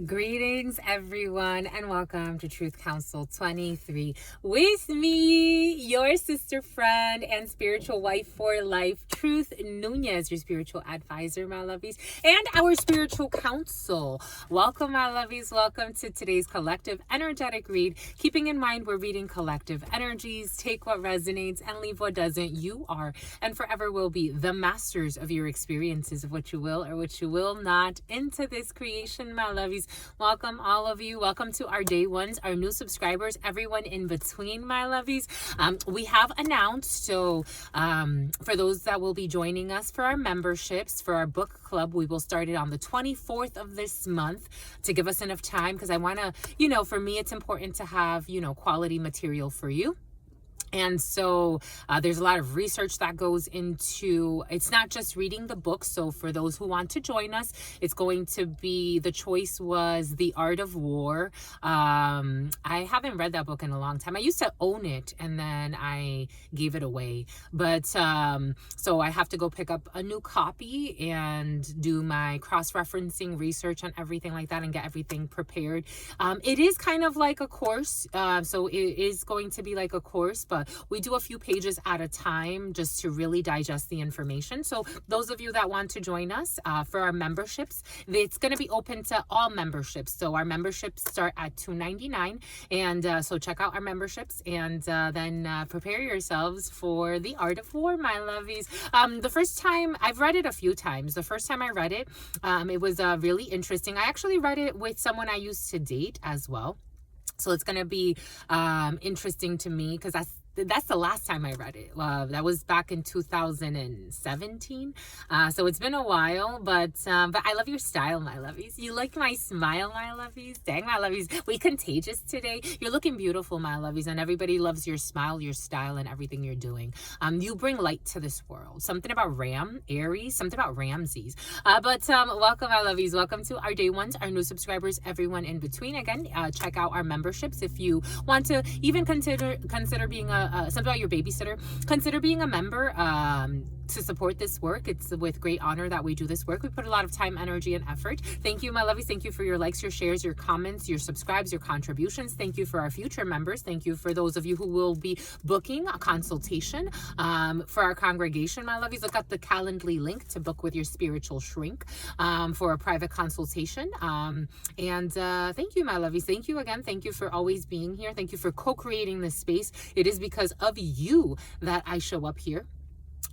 Greetings, everyone, and welcome to Truth Council 23 with me, your sister, friend, and spiritual wife for life, Truth Nunez, your spiritual advisor, my lovies, and our spiritual counsel. Welcome, my lovies. Welcome to today's collective energetic read. Keeping in mind, we're reading collective energies. Take what resonates and leave what doesn't. You are and forever will be the masters of your experiences of what you will or what you will not into this creation, my lovies. Welcome, all of you. Welcome to our day ones, our new subscribers, everyone in between, my lovies. We have announced, so for those that will be joining us for our memberships, for our book club, we will start it on the 24th of this month to give us enough time, because I want to, for me, it's important to have, quality material for you. And so there's a lot of research that goes into, it's not just reading the book. So for those who want to join us, it's going to be, the choice was The Art of War. I haven't read that book in a long time. I used to own it and then I gave it away. But so I have to go pick up a new copy and do my cross-referencing research on everything like that and get everything prepared. It is kind of like a course. So it is going to be like a course, but we do a few pages at a time just to really digest the information. So those of you that want to join us for our memberships, it's going to be open to all memberships. So our memberships start at $2.99, and so check out our memberships, and then prepare yourselves for The Art of War, my lovies. The first time, I've read it a few times. The first time I read it, it was really interesting. I actually read it with someone I used to date as well. So it's going to be interesting to me, because that's the last time I read it. That was back in 2017. So it's been a while, but I love your style, my lovies. You like my smile, my lovies? Dang, my lovies. We contagious today. You're looking beautiful, my lovies, and everybody loves your smile, your style, and everything you're doing. You bring light to this world. Something about Aries, something about Ramses. But welcome, my lovies. Welcome to our day ones, our new subscribers, everyone in between. Again, check out our memberships if you want to even consider being something about your babysitter. Consider being a member to support this work. It's with great honor that we do this work. We put a lot of time, energy, and effort. Thank you, my lovies. Thank you for your likes, your shares, your comments, your subscribes, your contributions. Thank you for our future members. Thank you for those of you who will be booking a consultation for our congregation, my lovies. Look at the Calendly link to book with your spiritual shrink for a private consultation. And thank you, my lovies. Thank you again. Thank you for always being here. Thank you for co-creating this space. It is because of you that I show up here.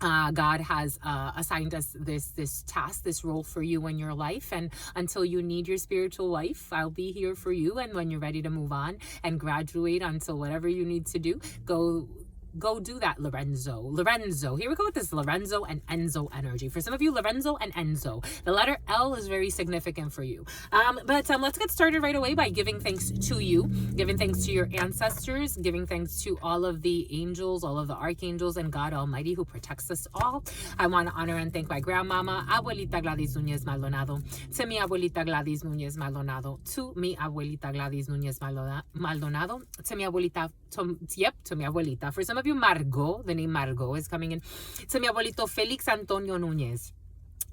God has assigned us this task, this role for you in your life. And until you need your spiritual wife, I'll be here for you. And when you're ready to move on and graduate onto whatever you need to do, go do that, Lorenzo. Here we go with this Lorenzo and Enzo energy. For some of you, Lorenzo and Enzo. The letter L is very significant for you. But let's get started right away by giving thanks to you, giving thanks to your ancestors, giving thanks to all of the angels, all of the archangels, and God Almighty who protects us all. I want to honor and thank my grandmama, Abuelita Gladys Nunez Maldonado, to mi Abuelita Gladys Nunez Maldonado, to mi Abuelita Gladys Nunez Maldonado, to mi Abuelita, to mi Abuelita. For some of you, Margot, the name Margot is coming in. To mi abuelito Felix Antonio Nunez.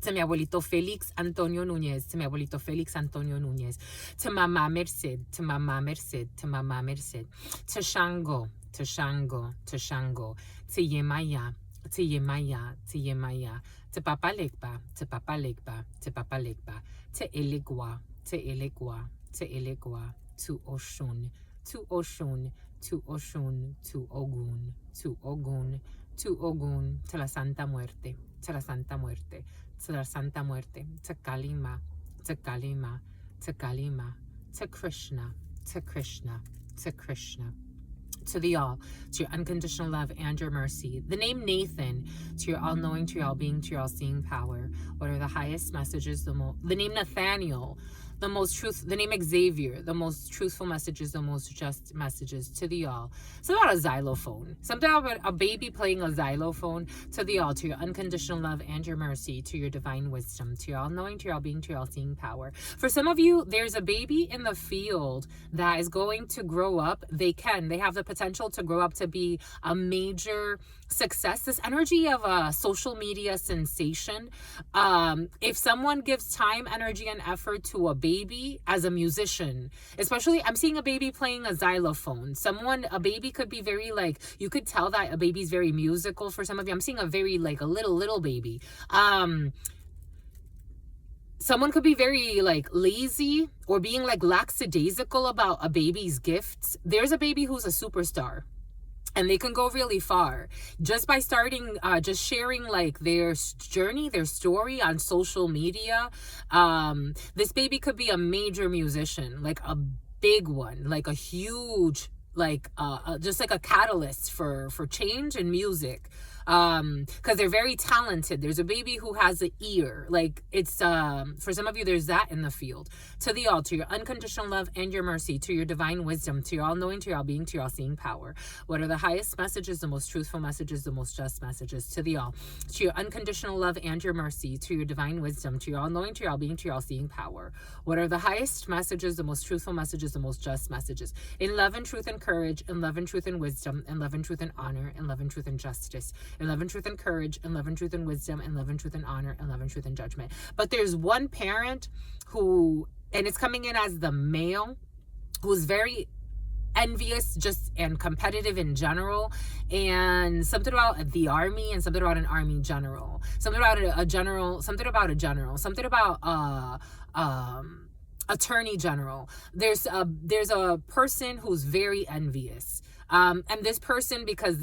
To mi abuelito Felix Antonio Nunez. To mi abuelito Felix Antonio Nunez. To Mama Merced. To Mama Merced. To Mama Merced. To Shango. To Shango. To Shango. To Yemaya. To Yemaya. To Yemaya. To Papa Legba. To Papa Legba. To Papa Legba. To Eligwa. To Eligwa. To Eligwa. To Oshun. To Oshun. To Oshun, to Ogun, to Ogun, to Ogun, to la Santa Muerte, to la Santa Muerte, to la Santa Muerte, to Kalima, to Kalima, to Kalima, to Krishna, to Krishna, to Krishna. To the all, to your unconditional love and your mercy. The name Nathan, to your all-knowing, to your all-being, to your all-seeing power. What are the highest messages? The name Nathaniel, the most truth. The name Xavier, the most truthful messages, the most just messages. To the all. Something about a xylophone. Something about a baby playing a xylophone. To the all, to your unconditional love and your mercy, to your divine wisdom, to your all-knowing, to your all-being, to your all-seeing power. For some of you, there's a baby in the field that is going to grow up. They have the potential to grow up to be a major success. This energy of a social media sensation. If someone gives time, energy, and effort to a baby as a musician. Especially, I'm seeing a baby playing a xylophone. A baby could be very like, you could tell that a baby's very musical for some of you. I'm seeing a very like a little baby. Someone could be very like lazy or being like lackadaisical about a baby's gifts. There's a baby who's a superstar. And they can go really far just by starting, just sharing like their journey, their story on social media. This baby could be a major musician, like a big one, like a huge, like just like a catalyst for change in music. Because they're very talented. There's a baby who has an ear. Like it's for some of you, there's that in the field. To the all, to your unconditional love and your mercy, to your divine wisdom, to your all-knowing, to your all-being, to your all-seeing power. What are the highest messages, the most truthful messages, the most just messages? To the all, to your unconditional love and your mercy, to your divine wisdom, to your all-knowing, to your all-being, to your all-seeing power. What are the highest messages, the most truthful messages, the most just messages? In love and truth and courage, in love and truth and wisdom, in love and truth and honor, in love and truth and justice, in love and truth and courage, in love and truth and wisdom, in love and truth and honor, in love and truth and judgment. But there's one parent who, and it's coming in as the male, who's very envious just and competitive in general, and something about the army and something about an army general, something about a general, something about a general, something about attorney general. There's a person who's very envious, and this person, because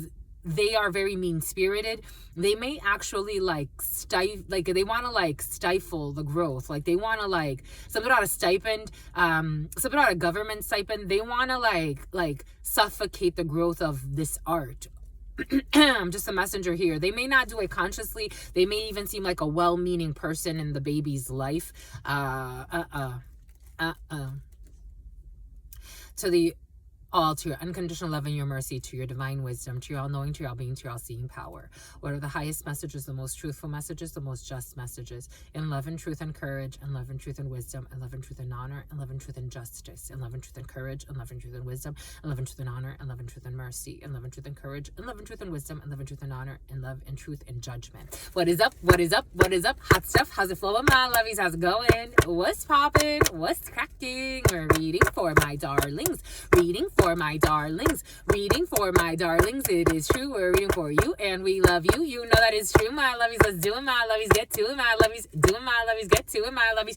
they are very mean-spirited, they may actually like they want to like stifle the growth. Like they want to like something about a stipend, something about a government stipend. They want to like suffocate the growth of this art. I'm just a messenger here. They may not do it consciously. They may even seem like a well-meaning person in the baby's life. To the all, to your unconditional love and your mercy, to your divine wisdom, to your all-knowing, to your all-being, to your all-seeing power. What are the highest messages, the most truthful messages, the most just messages? In love and truth and courage, in love and truth and wisdom, in love and truth and honor, in love and truth and justice, in love and truth and courage, in love and truth and wisdom, in love and truth and honor, in love and truth and mercy, in love and truth and courage, in love and truth and wisdom, in love and truth and honor, in love and truth and judgment. What is up? What is up? What is up? Hot stuff. How's it flowing, my lovies? How's it going? What's popping? What's cracking? We're reading for my darlings. Reading for my darlings. Reading for my darlings. It is true. We're reading for you and we love you. You know that is true, my lovies. Let's do it, my lovies. Get to it, my lovies. Do it, my lovies. Get to it, my lovies.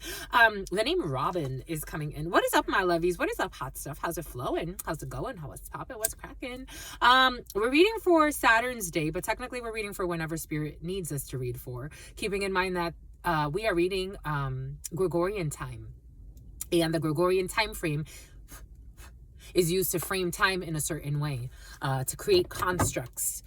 The name Robin is coming in. What is up, my lovies? What is up, hot stuff? How's it flowing? How's it going? What's popping? What's cracking? We're reading for Saturn's day, but technically we're reading for whenever spirit needs us to read for. Keeping in mind that we are reading Gregorian time. And the Gregorian time frame is used to frame time in a certain way, to create constructs.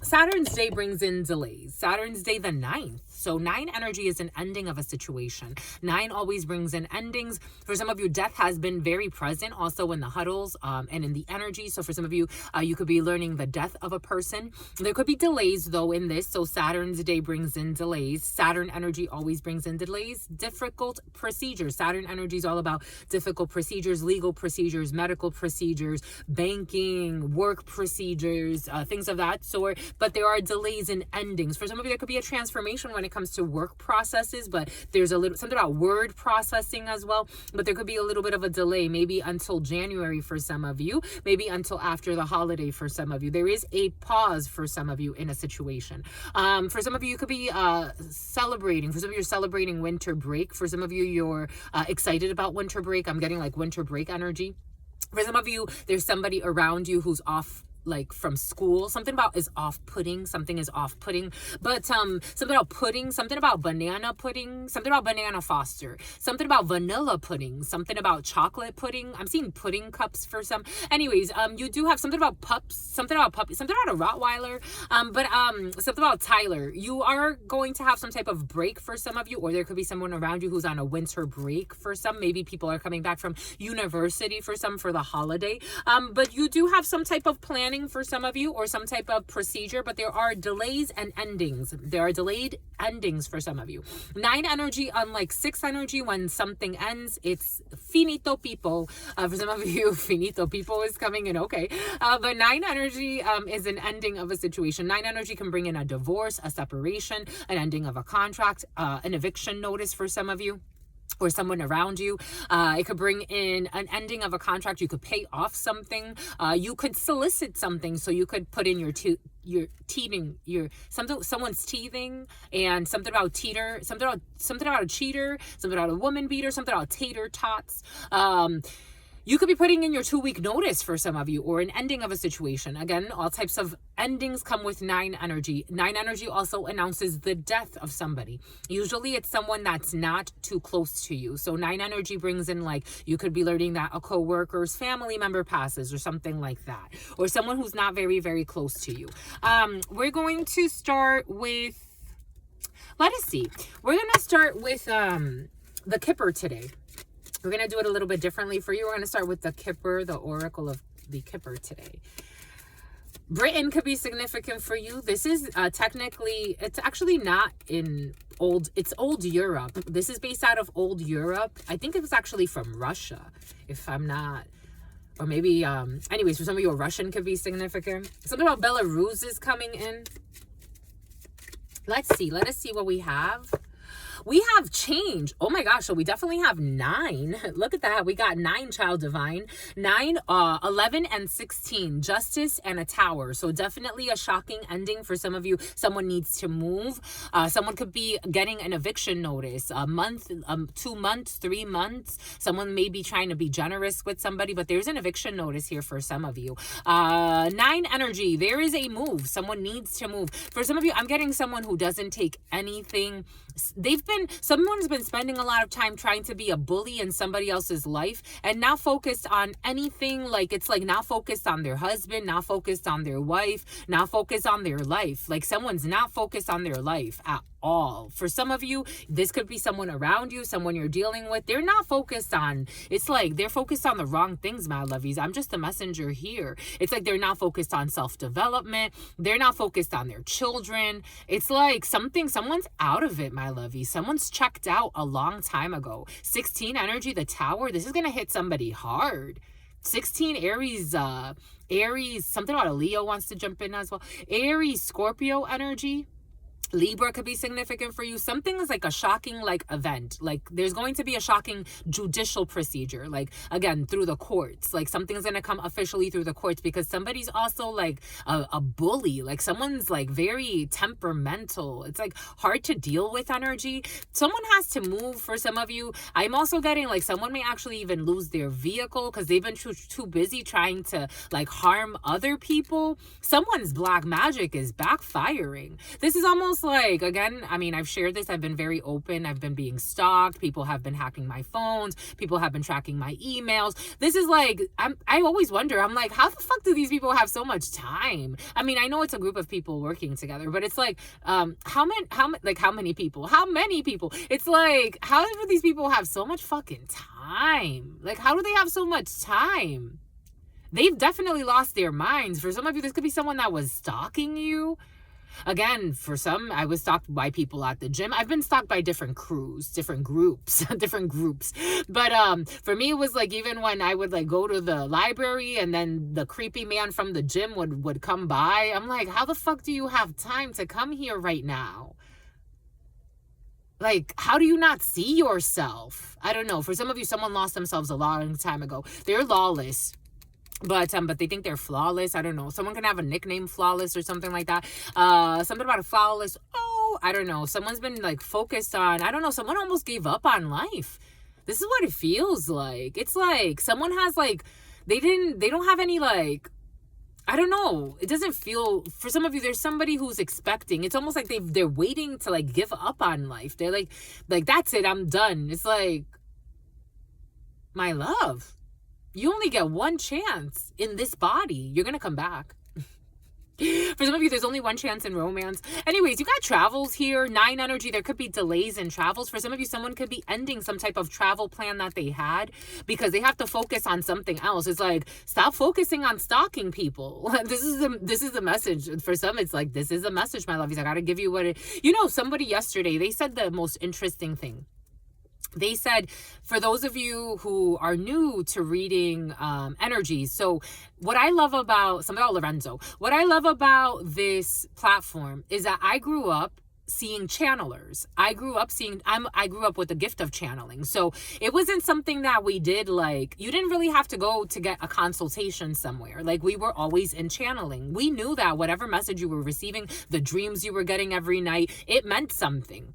Saturn's day brings in delays. Saturn's day, the 9th. So 9 energy is an ending of a situation. 9 always brings in endings. For some of you, death has been very present also in the huddles and in the energy. So for some of you, you could be learning the death of a person. There could be delays though in this. So Saturn's day brings in delays. Saturn energy always brings in delays. Difficult procedures. Saturn energy is all about difficult procedures, legal procedures, medical procedures, banking, work procedures, things of that sort. But there are delays in endings. For some of you, there could be a transformation when it comes to work processes, but there's a little something about word processing as well. But there could be a little bit of a delay, maybe until January for some of you, maybe until after the holiday for some of you. There is a pause for some of you in a situation. For some of you, you could be celebrating. For some of you, you're celebrating winter break. For some of you, you're excited about winter break. I'm getting like winter break energy. For some of you, there's somebody around you who's off, like from school. Something about is off-putting. Something is off-putting. But something about pudding. Something about banana pudding. Something about banana foster. Something about vanilla pudding. Something about chocolate pudding. I'm seeing pudding cups for some. Anyways, you do have something about pups. Something about puppies. Something about a Rottweiler. But something about Tyler. You are going to have some type of break for some of you, or there could be someone around you who's on a winter break for some. Maybe people are coming back from university for some for the holiday. But you do have some type of plan for some of you, or some type of procedure, but there are delays and endings. There are delayed endings for some of you. 9 energy, unlike 6 energy, when something ends, it's finito people. For some of you, finito people is coming in, okay. But 9 energy is an ending of a situation. 9 energy can bring in a divorce, a separation, an ending of a contract, an eviction notice for some of you. or someone around you. It could bring in an ending of a contract. You could pay off something. You could solicit something. So you could put in your teething, someone's teething, and something about a cheater, something about a woman beater, something about tater tots. You could be putting in your 2-week notice for some of you, or an ending of a situation. Again, all types of endings come with 9 energy. 9 energy also announces the death of somebody. Usually it's someone that's not too close to you. So 9 energy brings in, like, you could be learning that a co-worker's family member passes or something like that, or someone who's not very, very close to you. We're going to start with, let us see. We're going to start with the Kipper today. We're going to do it a little bit differently for you. We're going to start with the Kipper, the Oracle of the Kipper today. Britain could be significant for you. This is technically, it's actually not in it's old Europe. This is based out of old Europe. I think it was actually from Russia, if I'm not, or maybe, anyways, for some of you, a Russian could be significant. Something about Belarus is coming in. Let's see. Let us see what we have. We have change. Oh my gosh. So we definitely have 9. Look at that. We got 9, child divine. 9, 11, and 16. Justice and a tower. So definitely a shocking ending for some of you. Someone needs to move. Someone could be getting an eviction notice. A month, 2 months, 3 months. Someone may be trying to be generous with somebody, but there's an eviction notice here for some of you. 9 energy. There is a move. Someone needs to move. For some of you, I'm getting someone who doesn't take anything. Someone's been spending a lot of time trying to be a bully in somebody else's life, and now focused on anything, like, it's like not focused on their husband, not focused on their wife, not focused on their life. Like, someone's not focused on their life at all. For some of you, this could be someone around you, someone you're dealing with. They're not focused on, it's like they're focused on the wrong things, my lovies. I'm just the messenger here. It's like they're not focused on self-development. They're not focused on their children. It's like someone's out of it, my lovies. Someone's checked out a long time ago. 16 energy, the tower. This is going to hit somebody hard. 16 Aries, something about a Leo wants to jump in as well. Aries, Scorpio energy. Libra could be significant for you. Something is like a shocking, like, event. Like, there's going to be a shocking judicial procedure, like, again, through the courts. Like, something's going to come officially through the courts, because somebody's also like a bully. Like, someone's like very temperamental. It's like hard to deal with energy. Someone has to move for some of you. I'm also getting like someone may actually even lose their vehicle because they've been too busy trying to like harm other people. Someone's black magic is backfiring. This is almost like, again, I mean, I've shared this. I've been very open. I've been being stalked. People have been hacking my phones. People have been tracking my emails. This is like, I always wonder, I'm like, how the fuck do these people have so much time? I mean, I know it's a group of people working together, but it's like, how many people? It's like, how do these people have so much fucking time? Like, how do they have so much time? They've definitely lost their minds. For some of you, this could be someone that was stalking you. Again, for some, I was stalked by people at the gym. I've been stalked by different crews, different groups. But for me, it was like, even when I would like go to the library and then the creepy man from the gym would come by, I'm like, how the fuck do you have time to come here right now? Like, how do you not see yourself? I don't know. For some of you, someone lost themselves a long time ago. They're lawless. But they think they're flawless. I don't know. Someone can have a nickname, flawless, or something like that. Something about a flawless. Oh, I don't know. Someone's been like focused on, I don't know. Someone almost gave up on life. This is what it feels like. It's like someone has like, they don't have any like, I don't know. It doesn't feel, for some of you, there's somebody who's expecting. It's almost like they're waiting to like give up on life. They're like, that's it. I'm done. It's like, my love, you only get one chance in this body. You're going to come back. For some of you, there's only one chance in romance. Anyways, you got travels here. 9 energy. There could be delays in travels. For some of you, someone could be ending some type of travel plan that they had because they have to focus on something else. It's like, stop focusing on stalking people. This is the message. For some, it's like, this is a message, my lovies. I got to give you what it, somebody yesterday, they said the most interesting thing. They said, for those of you who are new to reading energies, so what I love about, something about Lorenzo, what I love about this platform is that I grew up seeing channelers. I grew up with the gift of channeling. So it wasn't something that we did, like, you didn't really have to go to get a consultation somewhere. Like, we were always in channeling. We knew that whatever message you were receiving, the dreams you were getting every night, it meant something.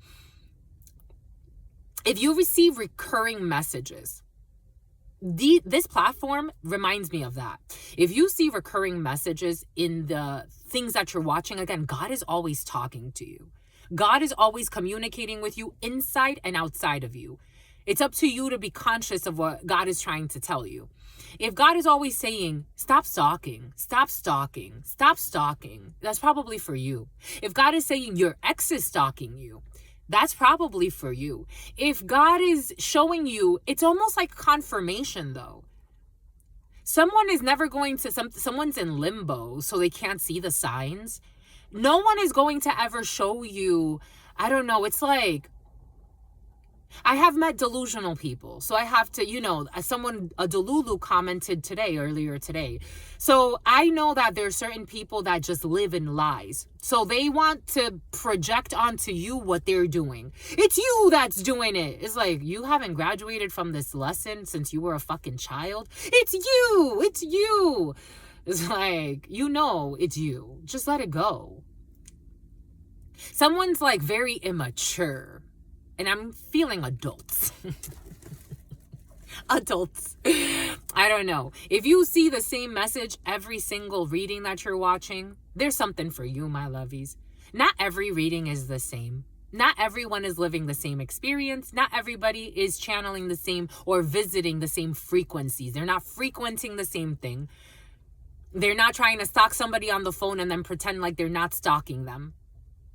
If you receive recurring messages, this platform reminds me of that. If you see recurring messages in the things that you're watching, again, God is always talking to you. God is always communicating with you inside and outside of you. It's up to you to be conscious of what God is trying to tell you. If God is always saying, stop stalking, stop stalking, stop stalking, that's probably for you. If God is saying your ex is stalking you, that's probably for you. If God is showing you, it's almost like confirmation though. Someone is never going to, someone's in limbo, so they can't see the signs. No one is going to ever show you, I don't know, it's like, I have met delusional people. So I have to, a Delulu commented earlier today. So I know that there are certain people that just live in lies. So they want to project onto you what they're doing. It's you that's doing it. It's like, you haven't graduated from this lesson since you were a fucking child. It's you. It's you. It's like, it's you. Just let it go. Someone's like very immature. And I'm feeling adults. Adults. I don't know. If you see the same message every single reading that you're watching, there's something for you, my lovies. Not every reading is the same. Not everyone is living the same experience. Not everybody is channeling the same or visiting the same frequencies. They're not frequenting the same thing. They're not trying to stalk somebody on the phone and then pretend like they're not stalking them.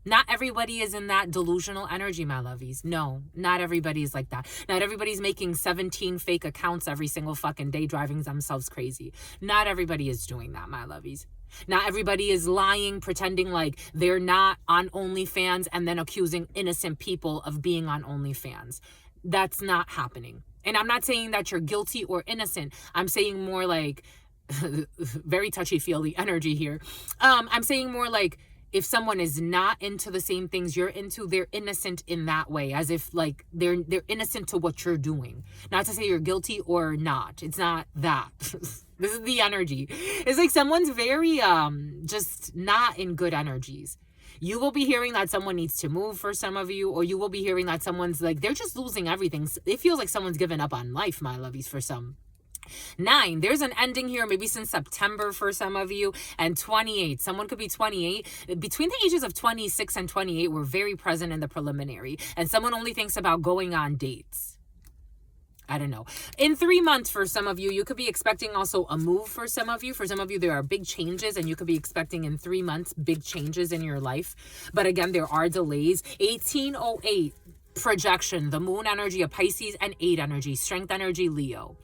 Not everybody is in that delusional energy, my lovies. No, not everybody is like that. Not everybody's making 17 fake accounts every single fucking day, driving themselves crazy. Not everybody is doing that, my lovies. Not everybody is lying, pretending like they're not on OnlyFans and then accusing innocent people of being on OnlyFans. That's not happening. And I'm not saying that you're guilty or innocent. I'm saying more like, very touchy-feely energy here. I'm saying more like, if someone is not into the same things you're into, they're innocent in that way, as if like they're innocent to what you're doing. Not to say you're guilty or not. It's not that. This is the energy. It's like someone's very just not in good energies. You will be hearing that someone needs to move for some of you, or you will be hearing that someone's like, they're just losing everything. It feels like someone's given up on life, my lovies, for some. 9, there's an ending here, maybe since September for some of you. And 28, someone could be 28. Between the ages of 26 and 28, we're very present in the preliminary. And someone only thinks about going on dates. I don't know. In 3 months for some of you, you could be expecting also a move for some of you. For some of you, there are big changes, and you could be expecting in 3 months big changes in your life. But again, there are delays. 1808, projection, the moon energy of Pisces, and 8 energy, strength energy, Leo.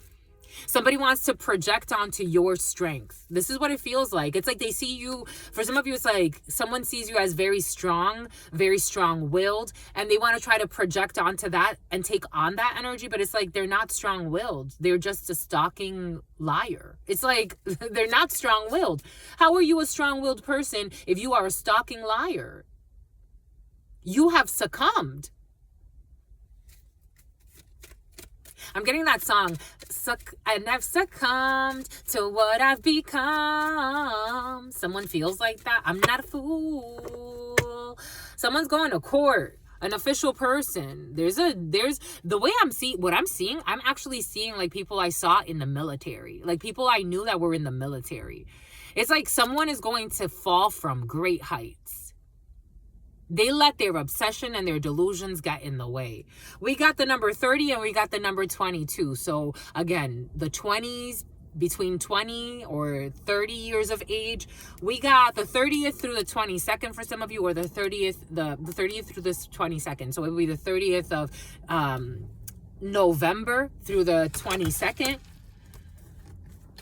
Somebody wants to project onto your strength. This is what it feels like. It's like they see you, for some of you, it's like someone sees you as very strong-willed, and they want to try to project onto that and take on that energy, but it's like they're not strong-willed. They're just a stalking liar. It's like they're not strong-willed. How are you a strong-willed person if you are a stalking liar? You have succumbed. I'm getting that song, and I've succumbed to what I've become. Someone feels like that. I'm not a fool. Someone's going to court, an official person. There's the way I'm seeing, I'm actually seeing like people I saw in the military, like people I knew that were in the military. It's like someone is going to fall from great heights. They let their obsession and their delusions get in the way. We got the number 30 and we got the number 22. So again, the 20s, between 20 or 30 years of age. We got the 30th through the 22nd for some of you, or the 30th through the 22nd. So it would be the 30th of November through the 22nd.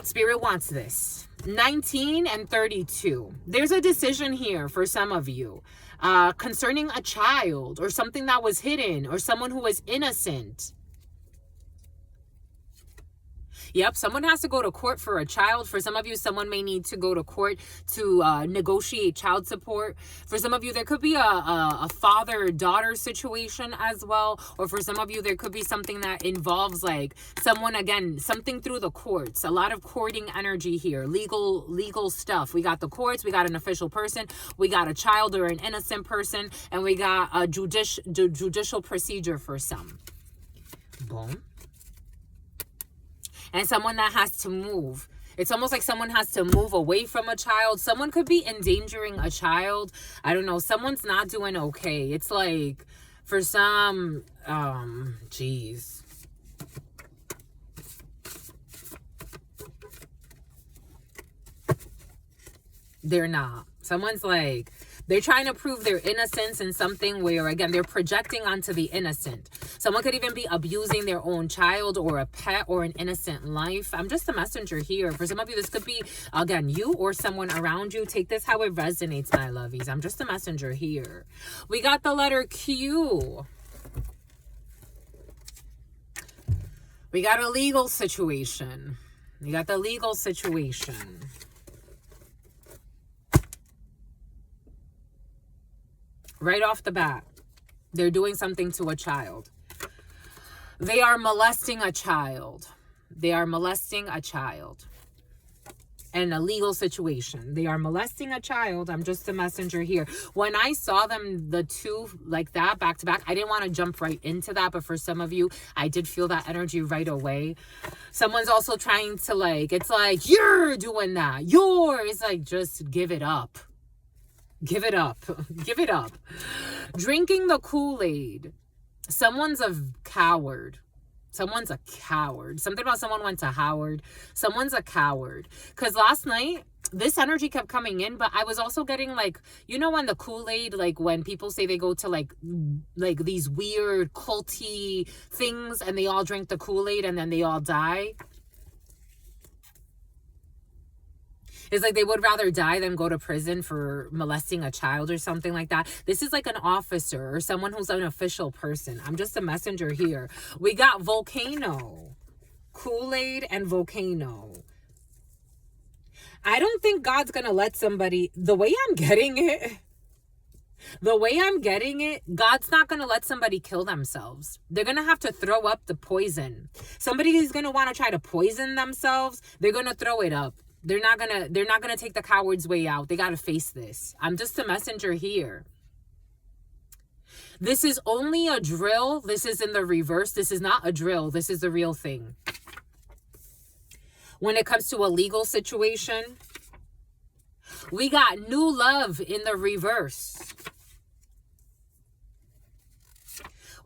Spirit wants this. 19 and 32. There's a decision here for some of you. Concerning a child or something that was hidden or someone who was innocent. Yep, someone has to go to court for a child. For some of you, someone may need to go to court to negotiate child support. For some of you, there could be a father-daughter situation as well. Or for some of you, there could be something that involves like someone, again, something through the courts. A lot of courting energy here. Legal stuff. We got the courts. We got an official person. We got a child or an innocent person. And we got a judicial procedure for some. Boom. And someone that has to move. It's almost like someone has to move away from a child. Someone could be endangering a child. I don't know. Someone's not doing okay. It's like, for some, geez. They're not. Someone's like, they're trying to prove their innocence in something where, again, they're projecting onto the innocent. Someone could even be abusing their own child or a pet or an innocent life. I'm just a messenger here. For some of you, this could be, again, you or someone around you. Take this how it resonates, my lovies. I'm just a messenger here. We got the letter Q. We got a legal situation. We got the legal situation. Right off the bat, they're doing something to a child. They are molesting a child. They are molesting a child. And a legal situation. They are molesting a child. I'm just a messenger here. When I saw them, the two like that, back to back, I didn't want to jump right into that. But for some of you, I did feel that energy right away. Someone's also trying to like, it's like, you're doing that. It's like, just give it up. Give it up. Give it up. Drinking the Kool-Aid. Someone's a coward. Someone's a coward. Something about someone went to Howard. Someone's a coward. Because last night, this energy kept coming in, but I was also getting like, you know, when the Kool-Aid, like when people say they go to like these weird culty things and they all drink the Kool-Aid and then they all die. It's like they would rather die than go to prison for molesting a child or something like that. This is like an officer or someone who's an official person. I'm just a messenger here. We got volcano. Kool-Aid and volcano. I don't think God's going to let somebody... The way I'm getting it, God's not going to let somebody kill themselves. They're going to have to throw up the poison. Somebody who's going to want to try to poison themselves, they're going to throw it up. They're not gonna take the coward's way out. They gotta face this. I'm just a messenger here. This is only a drill. This is in the reverse. This is not a drill. This is the real thing. When it comes to a legal situation, we got new love in the reverse.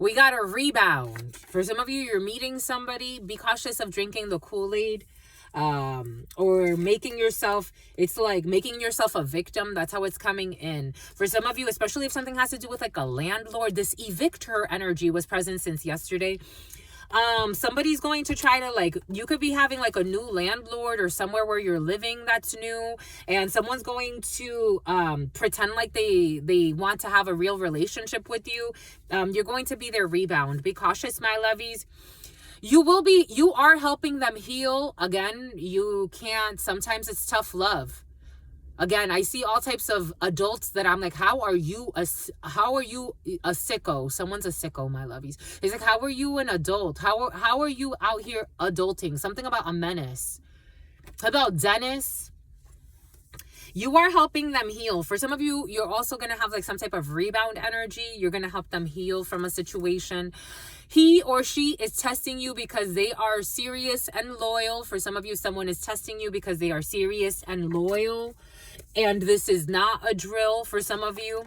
We got a rebound. For some of you, you're meeting somebody. Be cautious of drinking the Kool-Aid. Or making yourself, it's like making yourself a victim. That's how it's coming in. For some of you, especially if something has to do with like a landlord, this evictor energy was present since yesterday. Somebody's going to try to like, you could be having like a new landlord or somewhere where you're living that's new, and someone's going to pretend like they want to have a real relationship with you. You're going to be their rebound. Be cautious, my lovies. You are helping them heal. Again, you can't, sometimes it's tough love. Again, I see all types of adults that I'm like, how are you a sicko? Someone's a sicko, my lovies. It's like, how are you an adult? How are you out here adulting? Something about a menace. How about Dennis? You are helping them heal. For some of you, you're also going to have like some type of rebound energy. You're going to help them heal from a situation. He or she is testing you because they are serious and loyal. For some of you, someone is testing you because they are serious and loyal. And this is not a drill for some of you.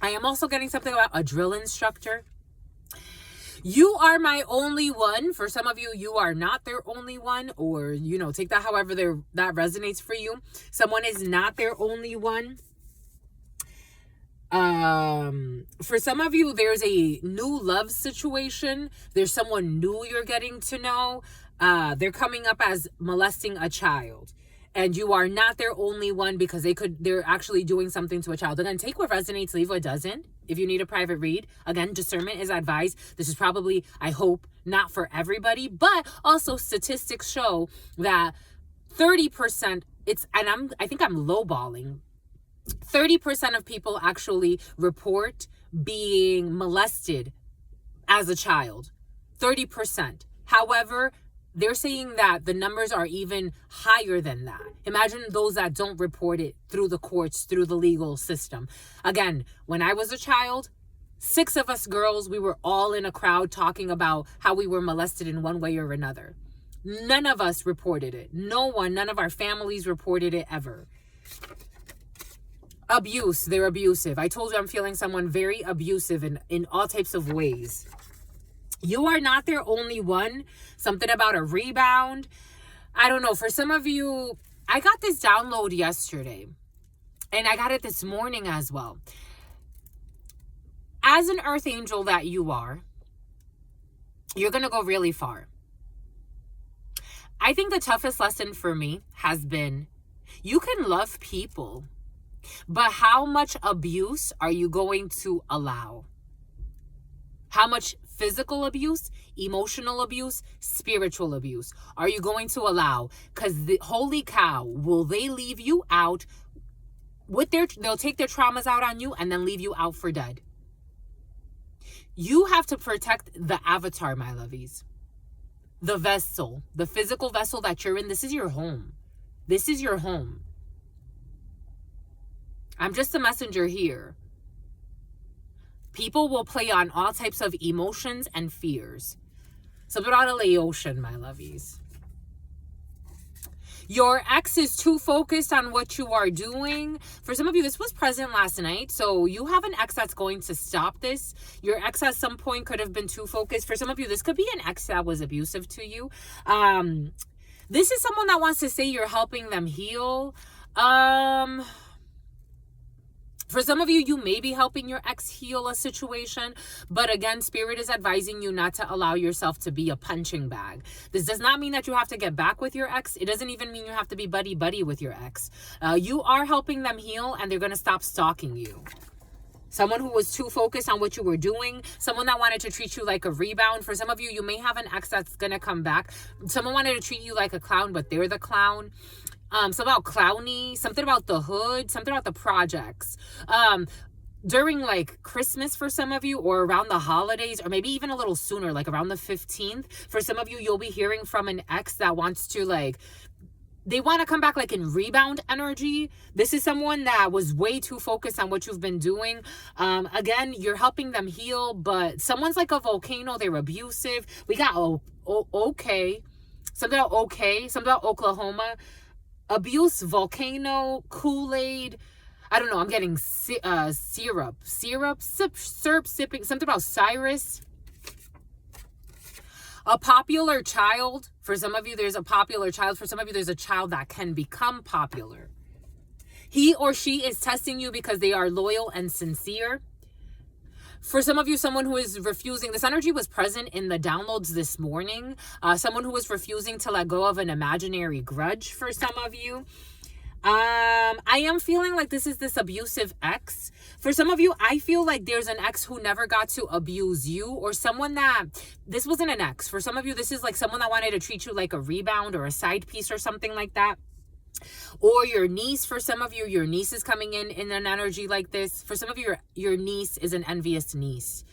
I am also getting something about a drill instructor. You are my only one. For some of you, you are not their only one, or, you know, take that however that resonates for you. Someone is not their only one. For some of you, there's a new love situation. There's someone new you're getting to know. They're coming up as molesting a child. And you are not their only one, because they're actually doing something to a child. Again, take what resonates, leave what doesn't. If you need a private read, again, discernment is advised. This is probably, I hope, not for everybody, but also statistics show that 30%, I think I'm lowballing. 30% of people actually report being molested as a child. 30%. However, they're saying that the numbers are even higher than that. Imagine those that don't report it through the courts, through the legal system. Again, when I was a child, 6 of us girls, we were all in a crowd talking about how we were molested in one way or another. None of us reported it. None of our families reported it ever. Abuse, they're abusive. I told you I'm feeling someone very abusive in all types of ways. You are not their only one. Something about a rebound. I don't know. For some of you, I got this download yesterday, and I got it this morning as well. As an earth angel that you are, you're going to go really far. I think the toughest lesson for me has been, you can love people, but how much abuse are you going to allow? How much physical abuse, emotional abuse, spiritual abuse are you going to allow? Because holy cow, will they leave you out with they'll take their traumas out on you and then leave you out for dead. You have to protect the avatar, my lovies. The vessel, the physical vessel that you're in. This is your home. This is your home. I'm just a messenger here. People will play on all types of emotions and fears. Ocean, my lovies. Your ex is too focused on what you are doing. For some of you, this was present last night. So you have an ex that's going to stop this. Your ex at some point could have been too focused. For some of you, this could be an ex that was abusive to you. This is someone that wants to say you're helping them heal. For some of you, you may be helping your ex heal a situation, but again, Spirit is advising you not to allow yourself to be a punching bag. This does not mean that you have to get back with your ex. It doesn't even mean you have to be buddy-buddy with your ex. You are helping them heal, and they're going to stop stalking you. Someone who was too focused on what you were doing, someone that wanted to treat you like a rebound. For some of you, you may have an ex that's going to come back. Someone wanted to treat you like a clown, but they're the clown. Something about clowny, something about the hood, something about the projects. During like Christmas for some of you, or around the holidays, or maybe even a little sooner, like around the 15th. For some of you, you'll be hearing from an ex that wants to they want to come back like in rebound energy. This is someone that was way too focused on what you've been doing. Again, you're helping them heal, but someone's like a volcano. They're abusive. We got okay. Something about Oklahoma. Abuse, volcano, Kool-Aid. I don't know. I'm getting syrup, sipping. Something about Cyrus. A popular child. For some of you, there's a popular child. For some of you, there's a child that can become popular. He or she is testing you because they are loyal and sincere. For some of you, someone who is refusing, this energy was present in the downloads this morning. Someone who was refusing to let go of an imaginary grudge for some of you. I am feeling like this is this abusive ex. For some of you, I feel like there's an ex who never got to abuse you, or someone that, this wasn't an ex. For some of you, this is like someone that wanted to treat you like a rebound or a side piece or something like that. Or your niece. For some of you, your niece is coming in an energy like this. For some of you, your niece is an envious niece.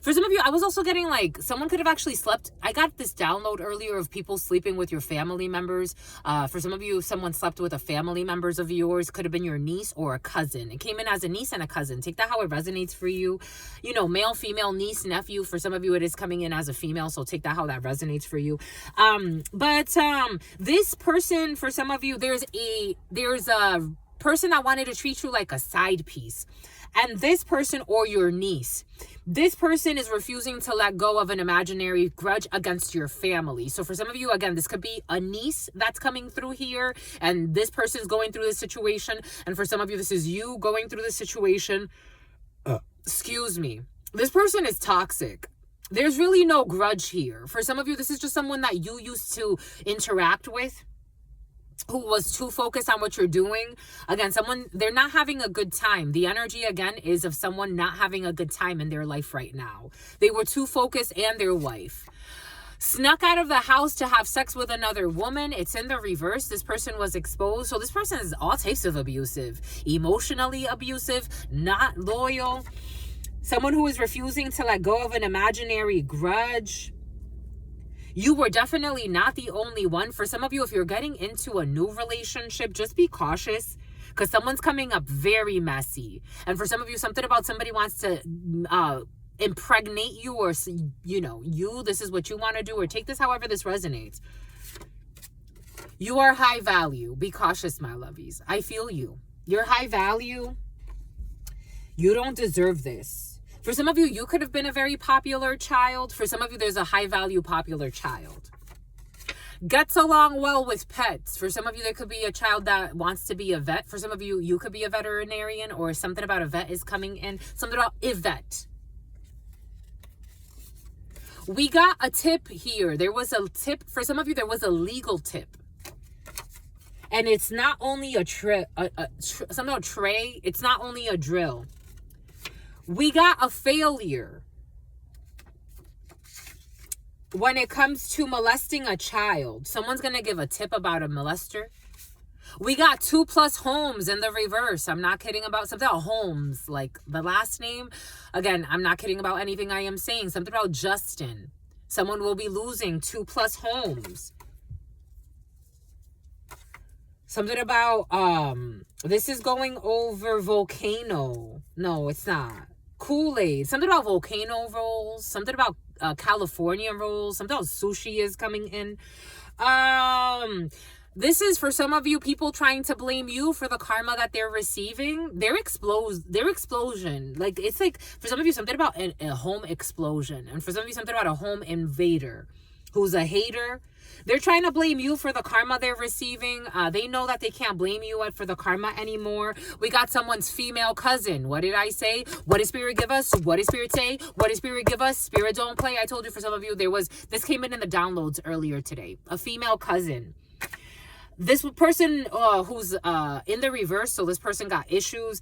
For some of you, I was also getting like someone could have actually slept. I got this download earlier of people sleeping with your family members. For some of you, someone slept with a family members of yours. Could have been your niece or a cousin. It came in as a niece and a cousin. Take that how it resonates for you. You know, male, female, niece, nephew. For some of you, it is coming in as a female. So take that how that resonates for you. This person, for some of you, there's a person that wanted to treat you like a side piece. And this person, or your niece, this person is refusing to let go of an imaginary grudge against your family. So for some of you, again, this could be a niece that's coming through here, and this person's going through this situation. And for some of you, this is you going through this situation. Excuse me. This person is toxic. There's really no grudge here. For some of you, this is just someone that you used to interact with. who was too focused on what you're doing. Again, they're not having a good time. The energy, again, is of someone not having a good time in their life right now. They were too focused, and their wife snuck out of the house to have sex with another woman. It's in the reverse. This person was exposed. So this person is all types of abusive, emotionally abusive, not loyal. Someone who is refusing to let go of an imaginary grudge. You were definitely not the only one. For some of you, if you're getting into a new relationship, just be cautious, because someone's coming up very messy. And for some of you, something about somebody wants to impregnate you, or, this is what you want to do, or take this however this resonates. You are high value. Be cautious, my lovies. I feel you. You're high value. You don't deserve this. For some of you, you could have been a very popular child. For some of you, there's a high value popular child. Gets along well with pets. For some of you, there could be a child that wants to be a vet. For some of you, you could be a veterinarian, or something about a vet is coming in. Something about a vet. We got a tip here. There was a tip. For some of you, there was a legal tip. And it's not only something about tray. It's not only a drill. We got a failure when it comes to molesting a child. Someone's going to give a tip about a molester. We got 2+ homes in the reverse. I'm not kidding about something about Holmes, like the last name. Again, I'm not kidding about anything I am saying. Something about Justin. Someone will be losing 2+ homes. Something about, this is going over volcano. No, it's not. Kool-Aid. Something about volcano rolls. Something about California rolls. Something about sushi is coming in. This is for some of you, people trying to blame you for the karma that they're receiving. Their explosion. Like, it's like, for some of you, something about a home explosion. And for some of you, something about a home invader who's a hater. They're trying to blame you for the karma they're receiving. They know that they can't blame you for the karma anymore. We got someone's female cousin. What did I say? What did Spirit give us? What did Spirit say? What did Spirit give us? Spirit don't play. I told you, for some of you, this came in the downloads earlier today. A female cousin. This person who's in the reverse, so this person got issues.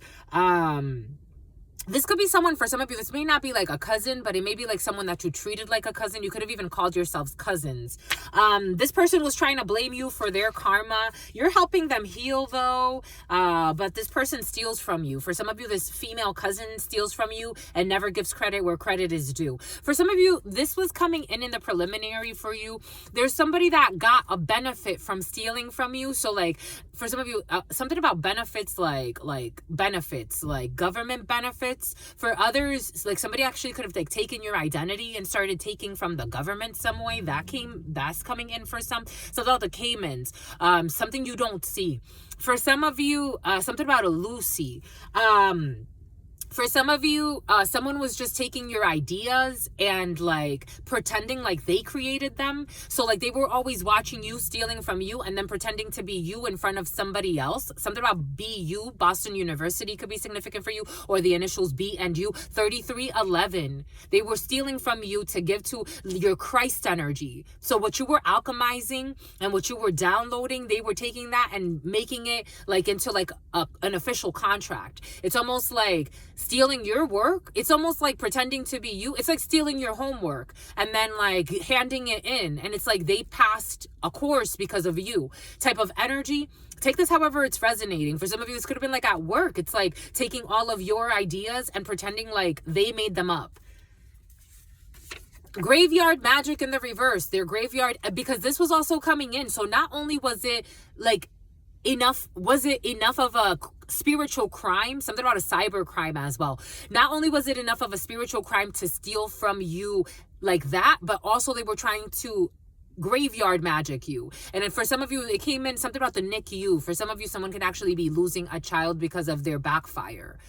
This could be someone, for some of you, this may not be like a cousin, but it may be like someone that you treated like a cousin. You could have even called yourselves cousins. This person was trying to blame you for their karma. You're helping them heal, though, but this person steals from you. For some of you, this female cousin steals from you and never gives credit where credit is due. For some of you, this was coming in the preliminary for you. There's somebody that got a benefit from stealing from you. So, like, for some of you, something about benefits, like benefits, like government benefits. For others, like somebody actually could have like taken your identity and started taking from the government some way. That's coming in for some. So about the Caymans, something you don't see. For some of you, something about a Lucy. For some of you, someone was just taking your ideas and like pretending like they created them. So like they were always watching you, stealing from you, and then pretending to be you in front of somebody else. Something about BU, Boston University, could be significant for you, or the initials B and U. 3311. They were stealing from you to give to your Christ energy. So what you were alchemizing and what you were downloading, they were taking that and making it like into like an official contract. It's almost like stealing your work. It's almost like pretending to be you. It's like stealing your homework and then like handing it in. And it's like they passed a course because of you type of energy. Take this however it's resonating. For some of you, this could have been like at work. It's like taking all of your ideas and pretending like they made them up. Graveyard magic in the reverse. Their graveyard, because this was also coming in. So not only was it like enough of a spiritual crime, something about a cyber crime as well. Not only was it enough of a spiritual crime to steal from you like that, but also they were trying to graveyard magic you. And then for some of you, it came in something about the NICU. For some of you, someone could actually be losing a child because of their backfire.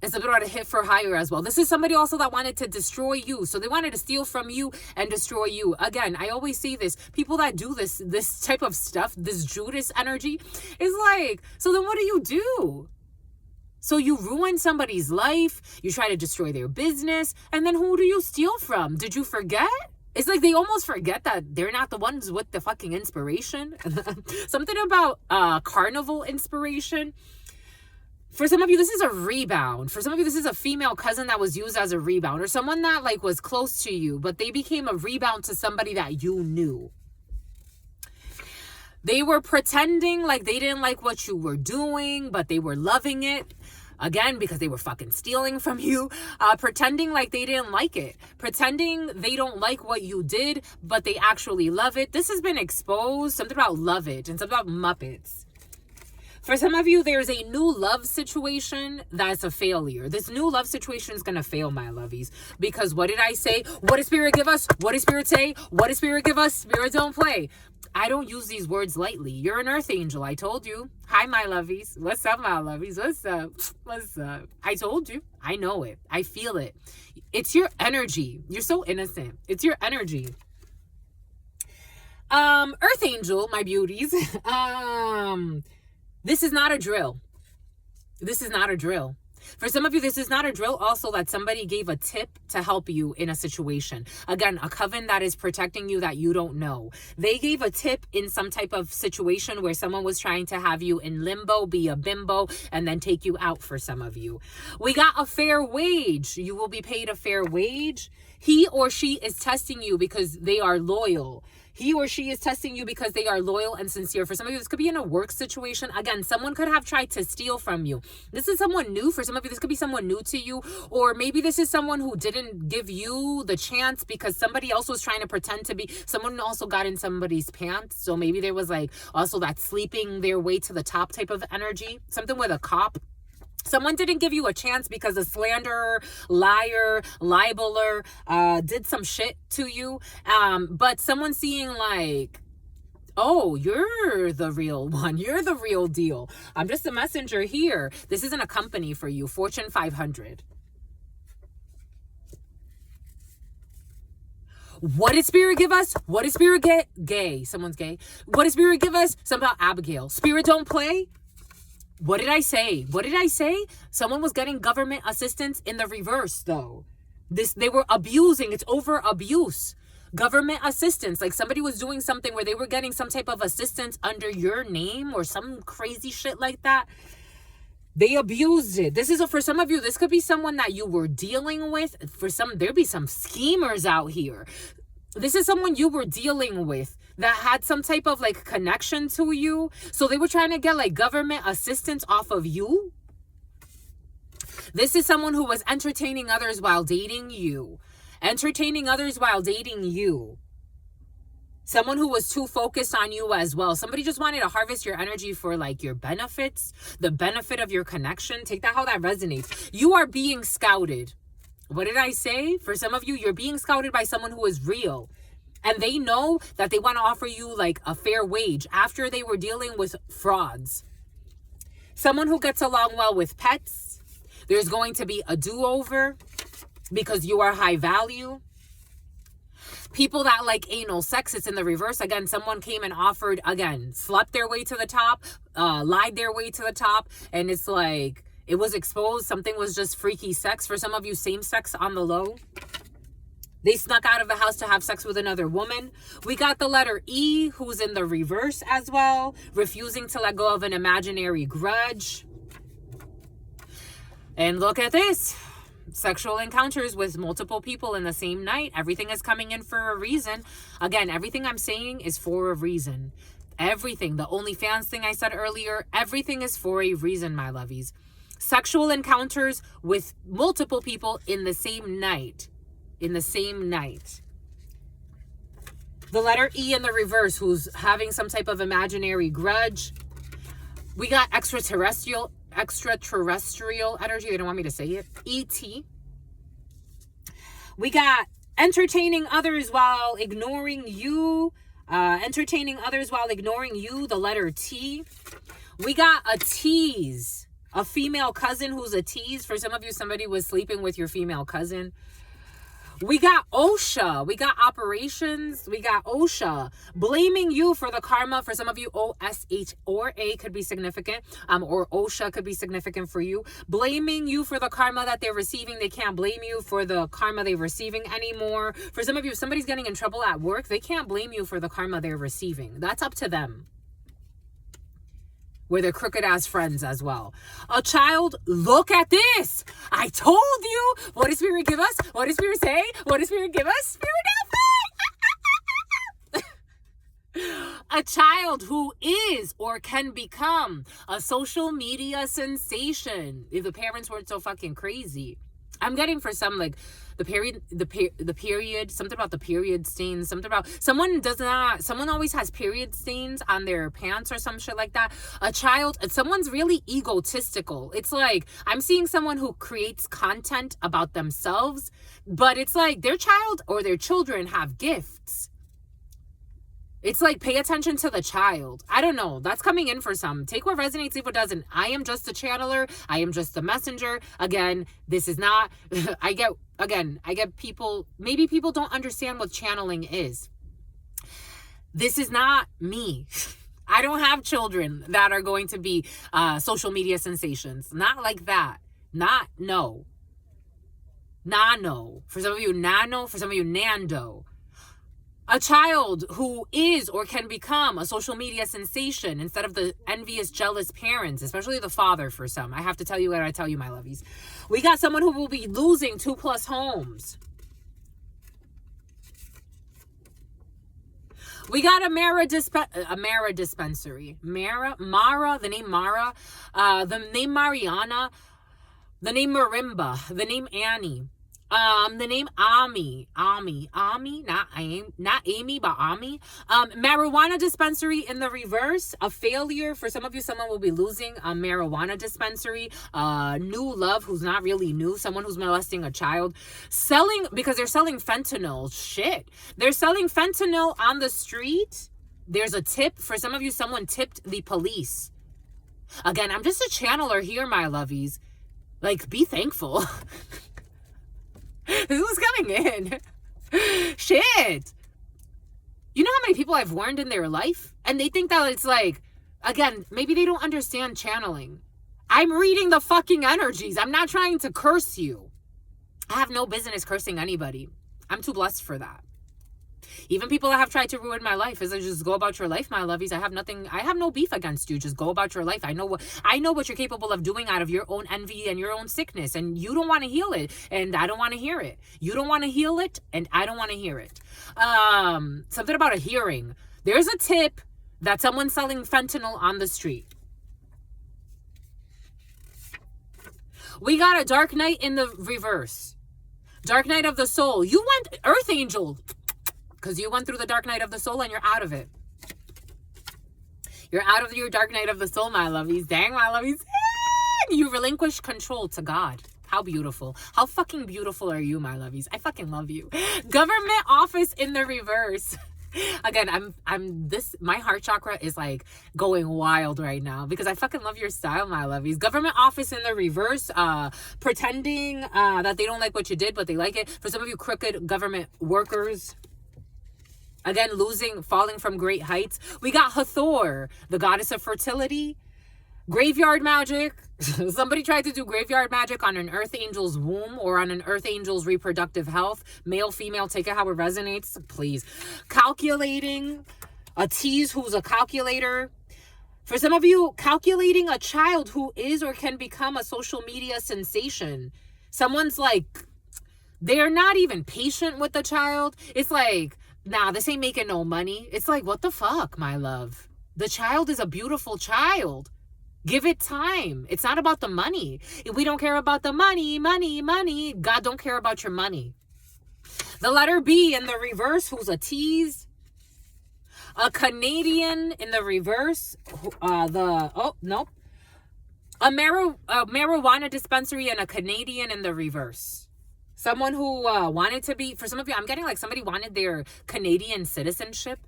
And something about a hit for hire as well. This is somebody also that wanted to destroy you. So they wanted to steal from you and destroy you. Again, I always say this. People that do this type of stuff, this Judas energy, is like, so then what do you do? So you ruin somebody's life. You try to destroy their business. And then who do you steal from? Did you forget? It's like they almost forget that they're not the ones with the fucking inspiration. Something about carnival inspiration. For some of you, this is a rebound. For some of you, this is a female cousin that was used as a rebound, or someone that like was close to you, but they became a rebound to somebody that you knew. They were pretending like they didn't like what you were doing, but they were loving it. Again, because they were fucking stealing from you, pretending like they didn't like it, pretending they don't like what you did, but they actually love it. This has been exposed. Something about love it and something about Muppets. For some of you, there's a new love situation that's a failure. This new love situation is going to fail, my lovies. Because what did I say? What did Spirit give us? What did Spirit say? What did Spirit give us? Spirit don't play. I don't use these words lightly. You're an earth angel. I told you. Hi, my lovies. What's up, my lovies? What's up? What's up? I told you. I know it. I feel it. It's your energy. You're so innocent. It's your energy. Earth angel, my beauties. This is not a drill. This is not a drill. For some of you, this is not a drill also that somebody gave a tip to help you in a situation. Again, a coven that is protecting you that you don't know. They gave a tip in some type of situation where someone was trying to have you in limbo, be a bimbo, and then take you out for some of you. We got a fair wage. You will be paid a fair wage. He or she is testing you because they are loyal. He or she is testing you because they are loyal and sincere. For some of you, this could be in a work situation. Again, someone could have tried to steal from you. This is someone new. For some of you, this could be someone new to you. Or maybe this is someone who didn't give you the chance because somebody else was trying to pretend to be. Someone also got in somebody's pants. So maybe there was like also that sleeping their way to the top type of energy. Something with a cop. Someone didn't give you a chance because a slanderer, liar, libeler did some shit to you. But someone seeing like, oh, you're the real one. You're the real deal. I'm just a messenger here. This isn't a company for you. Fortune 500. What did Spirit give us? What did Spirit get? Gay. Someone's gay. What did Spirit give us? Something about Abigail. Spirit don't play. What did I say? What did I say? Someone was getting government assistance in the reverse, though. They were abusing. It's over abuse. Government assistance. Like somebody was doing something where they were getting some type of assistance under your name or some crazy shit like that. They abused it. This is for some of you, this could be someone that you were dealing with. For some, there'd be some schemers out here. This is someone you were dealing with that had some type of like connection to you. So they were trying to get like government assistance off of you. This is someone who was entertaining others while dating you. Entertaining others while dating you. Someone who was too focused on you as well. Somebody just wanted to harvest your energy for like your benefits, the benefit of your connection. Take that how that resonates. You are being scouted. What did I say? For some of you, you're being scouted by someone who is real. And they know that they want to offer you like a fair wage after they were dealing with frauds. Someone who gets along well with pets. There's going to be a do-over because you are high value. People that like anal sex, it's in the reverse. Again, someone came and offered, again, slept their way to the top, lied their way to the top. And it's like, it was exposed. Something was just freaky sex. For some of you, same sex on the low. They snuck out of the house to have sex with another woman. We got the letter E, who's in the reverse as well. Refusing to let go of an imaginary grudge. And look at this. Sexual encounters with multiple people in the same night. Everything is coming in for a reason. Again, everything I'm saying is for a reason. Everything. The OnlyFans thing I said earlier. Everything is for a reason, my lovies. Sexual encounters with multiple people in the same night. In the same night. The letter E in the reverse, who's having some type of imaginary grudge. We got extraterrestrial energy. They don't want me to say it. ET. We got entertaining others while ignoring you. Entertaining others while ignoring you. The letter T. We got a tease. A female cousin who's a tease. For some of you, somebody was sleeping with your female cousin. We got OSHA. We got operations. We got OSHA blaming you for the karma. For some of you, OSH or A could be significant, or OSHA could be significant for you. Blaming you for the karma that they're receiving. They can't blame you for the karma they're receiving anymore. For some of you, if somebody's getting in trouble at work, they can't blame you for the karma they're receiving. That's up to them. Where they're crooked ass friends as well. A child, look at this. I told you. What does Spirit give us? What does Spirit say? What does Spirit give us? Spirit nothing. A child who is or can become a social media sensation. If the parents weren't so fucking crazy. I'm getting for some like the period, something about the period stains, something about someone always has period stains on their pants or some shit like that. A child, someone's really egotistical. It's like, I'm seeing someone who creates content about themselves, but it's like their child or their children have gifts. It's like, pay attention to the child. I don't know. That's coming in for some. Take what resonates, leave what doesn't. I am just a channeler. I am just the messenger. Again, this is not, I get people, maybe people don't understand what channeling is. This is not me. I don't have children that are going to be social media sensations. Not like that. No. Nano. For some of you, nano. For some of you, Nando. A child who is or can become a social media sensation instead of the envious, jealous parents, especially the father for some. I have to tell you what I tell you, my lovies. We got someone who will be losing 2+ homes. We got a Mara dispensary. Mara, the name Mara, the name Mariana, the name Marimba, the name Annie. The name Ami, not Amy, but Ami. Marijuana dispensary in the reverse, a failure. For some of you, someone will be losing a marijuana dispensary. New love who's not really new, someone who's molesting a child. Because they're selling fentanyl. Shit. They're selling fentanyl on the street. There's a tip. For some of you, someone tipped the police. Again, I'm just a channeler here, my lovies. Like, be thankful. This was coming in. Shit. You know how many people I've warned in their life? And they think that it's like, again, maybe they don't understand channeling. I'm reading the fucking energies. I'm not trying to curse you. I have no business cursing anybody. I'm too blessed for that. Even people that have tried to ruin my life, is like, just go about your life, my lovies. I have no beef against you. Just go about your life. I know what you're capable of doing out of your own envy and your own sickness, and you don't want to heal it, and I don't want to hear it. You don't want to heal it, and I don't want to hear it. Something about a hearing. There's a tip that someone's selling fentanyl on the street. We got a dark night in the reverse. Dark night of the soul. You went Earth Angel. Because you went through the dark night of the soul and you're out of it. You're out of your dark night of the soul, my lovies. Dang, my lovies. You relinquish control to God. How beautiful. How fucking beautiful are you, my lovies? I fucking love you. Government office in the reverse. Again, my heart chakra is like going wild right now because I fucking love your style, my lovies. Government office in the reverse, pretending that they don't like what you did, but they like it. For some of you crooked government workers, again, falling from great heights. We got Hathor, the goddess of fertility. Graveyard magic. Somebody tried to do graveyard magic on an earth angel's womb or on an earth angel's reproductive health. Male, female, take it how it resonates, please. Calculating. A tease who's a calculator. For some of you, calculating a child who is or can become a social media sensation. Someone's like, they're not even patient with the child. It's like, nah, this ain't making no money. It's like, what the fuck, my love? The child is a beautiful child. Give it time. It's not about the money. If we don't care about the money, God don't care about your money. The letter B in the reverse, who's a tease. A Canadian in the reverse. Nope. A marijuana dispensary and a Canadian in the reverse. Someone who wanted to be, for some of you, I'm getting like somebody wanted their Canadian citizenship.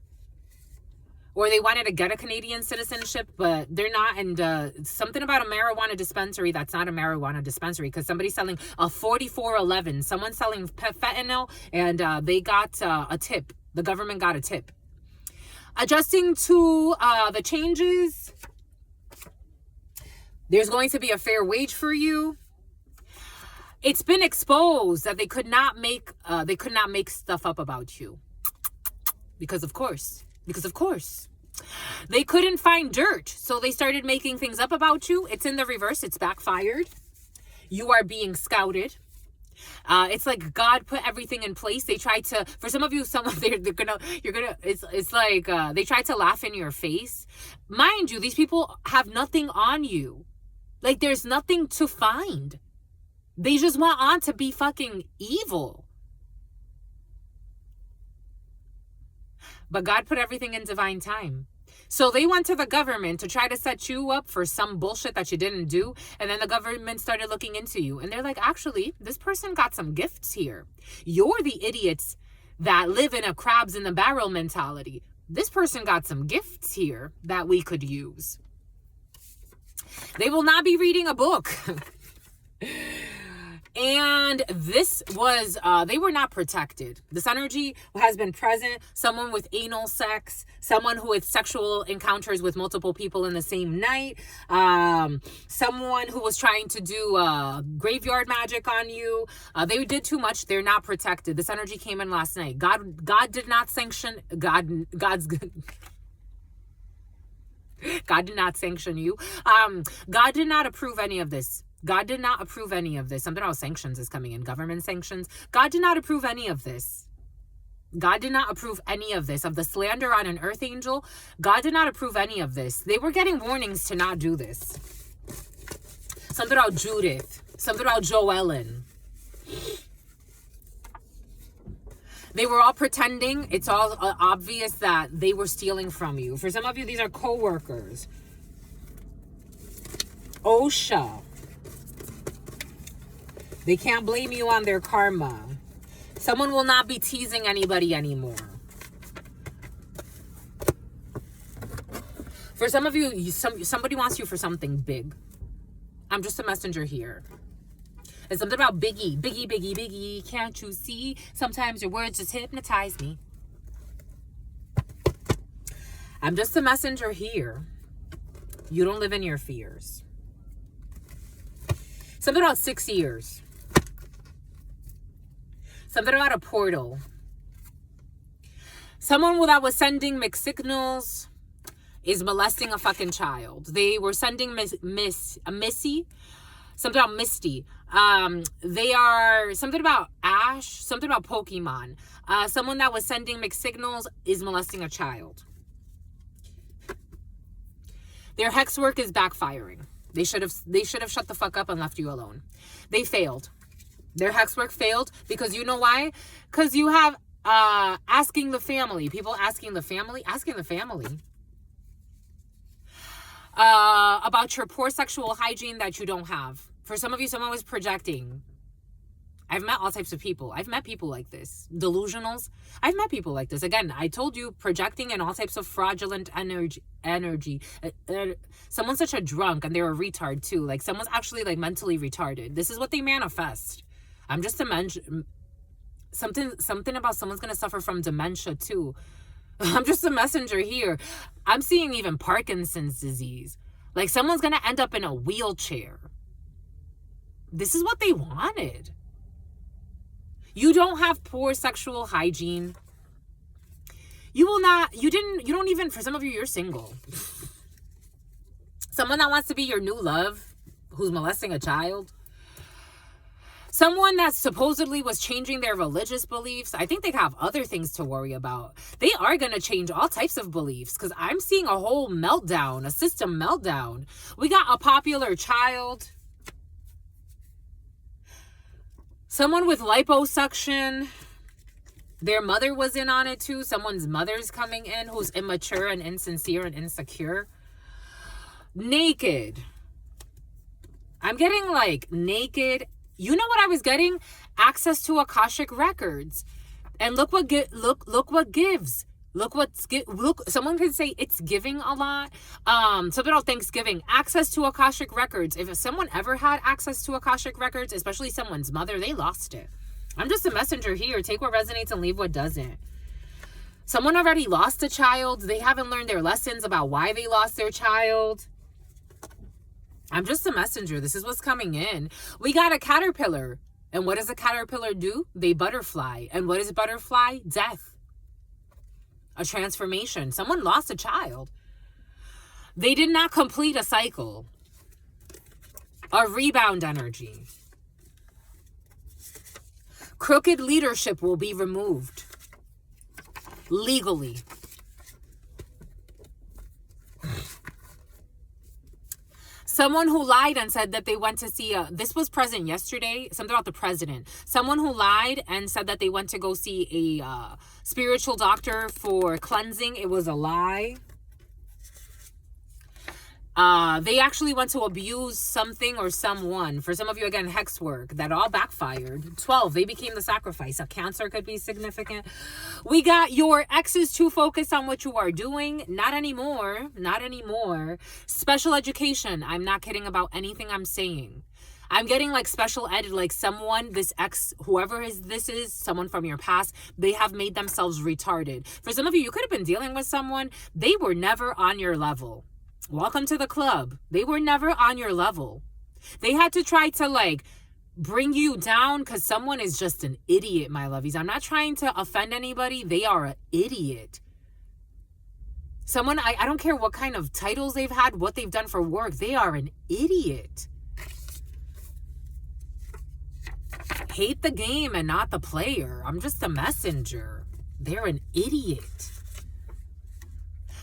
or they wanted to get a Canadian citizenship, but they're not. And something about a marijuana dispensary that's not a marijuana dispensary, because somebody's selling a 4411. Someone's selling fentanyl, and they got a tip. The government got a tip. Adjusting to the changes. There's going to be a fair wage for you. It's been exposed that they could not make stuff up about you. Because of course. They couldn't find dirt, so they started making things up about you. It's in the reverse. It's backfired. You are being scouted. It's like God put everything in place. They tried to, for some of you, it's like they tried to laugh in your face. Mind you, these people have nothing on you. Like, there's nothing to find. They just want on to be fucking evil. But God put everything in divine time. So they went to the government to try to set you up for some bullshit that you didn't do. And then the government started looking into you. And they're like, actually, this person got some gifts here. You're the idiots that live in a crabs in the barrel mentality. This person got some gifts here that we could use. They will not be reading a book. And this was, they were not protected. This energy has been present. Someone with anal sex, someone who had sexual encounters with multiple people in the same night, someone who was trying to do graveyard magic on you. They did too much. They're not protected. This energy came in last night. God did not sanction, God did not sanction you. God did not approve any of this. God did not approve any of this. Something about sanctions is coming in. Government sanctions. God did not approve any of this. God did not approve any of this. Of the slander on an earth angel, God did not approve any of this. They were getting warnings to not do this. Something about Judith. Something about Joellen. They were all pretending. It's all obvious that they were stealing from you. For some of you, these are co-workers. OSHA. They can't blame you on their karma. Someone will not be teasing anybody anymore. For some of you, somebody wants you for something big. I'm just a messenger here. It's something about Biggie. Biggie, Biggie, Biggie. Can't you see? Sometimes your words just hypnotize me. I'm just a messenger here. You don't live in your fears. Something about 6 years. Something about a portal. Someone that was sending mixed signals is molesting a fucking child. They were sending Missy. Something about Misty. They are something about Ash. Something about Pokemon. Someone that was sending mixed signals is molesting a child. Their hex work is backfiring. They should have shut the fuck up and left you alone. They failed. Their hex work failed because you know why? Because you have asking the family. People asking the family about your poor sexual hygiene that you don't have. For some of you, someone was projecting. I've met all types of people. I've met people like this. Delusionals. I've met people like this. Again, I told you, projecting and all types of fraudulent energy. Someone's such a drunk and they're a retard too. Like, someone's actually like mentally retarded. This is what they manifest. I'm just something about someone's going to suffer from dementia too. I'm just a messenger here. I'm seeing even Parkinson's disease. Like, someone's going to end up in a wheelchair. This is what they wanted. You don't have poor sexual hygiene. You don't even, for some of you, you're single. Someone that wants to be your new love, who's molesting a child. Someone that supposedly was changing their religious beliefs. I think they have other things to worry about. They are going to change all types of beliefs because I'm seeing a whole meltdown, a system meltdown. We got a popular child. Someone with liposuction. Their mother was in on it too. Someone's mother's coming in who's immature and insincere and insecure. Naked. I'm getting like naked. You know what I was getting? Access to Akashic records. And look what gives. Look, someone could say it's giving a lot. Something about Thanksgiving. Access to Akashic records. If someone ever had access to Akashic records, especially someone's mother, they lost it. I'm just a messenger here. Take what resonates and leave what doesn't. Someone already lost a child. They haven't learned their lessons about why they lost their child. I'm just a messenger. This is what's coming in. We got a caterpillar. And what does a caterpillar do? They butterfly. And what is butterfly? Death. A transformation. Someone lost a child. They did not complete a cycle. A rebound energy. Crooked leadership will be removed. Legally. Someone who lied and said that they went to see this was present yesterday, something about the president. Someone who lied and said that they went to go see a spiritual doctor for cleansing. It was a lie. They actually went to abuse something or someone. For some of you, again, hex work. That all backfired. 12, they became the sacrifice. A cancer could be significant. We got your ex is too focused on what you are doing. Not anymore. Not anymore. Special education. I'm not kidding about anything I'm saying. I'm getting like special ed, like someone, this ex, whoever this is, someone from your past, they have made themselves retarded. For some of you, you could have been dealing with someone. They were never on your level. Welcome to the club. They were never on your level. They had to try to like bring you down because someone is just an idiot, my lovies. I'm not trying to offend anybody. They are an idiot. Someone, I don't care what kind of titles they've had, what they've done for work. They are an idiot. Hate the game and not the player. I'm just a messenger. They're an idiot.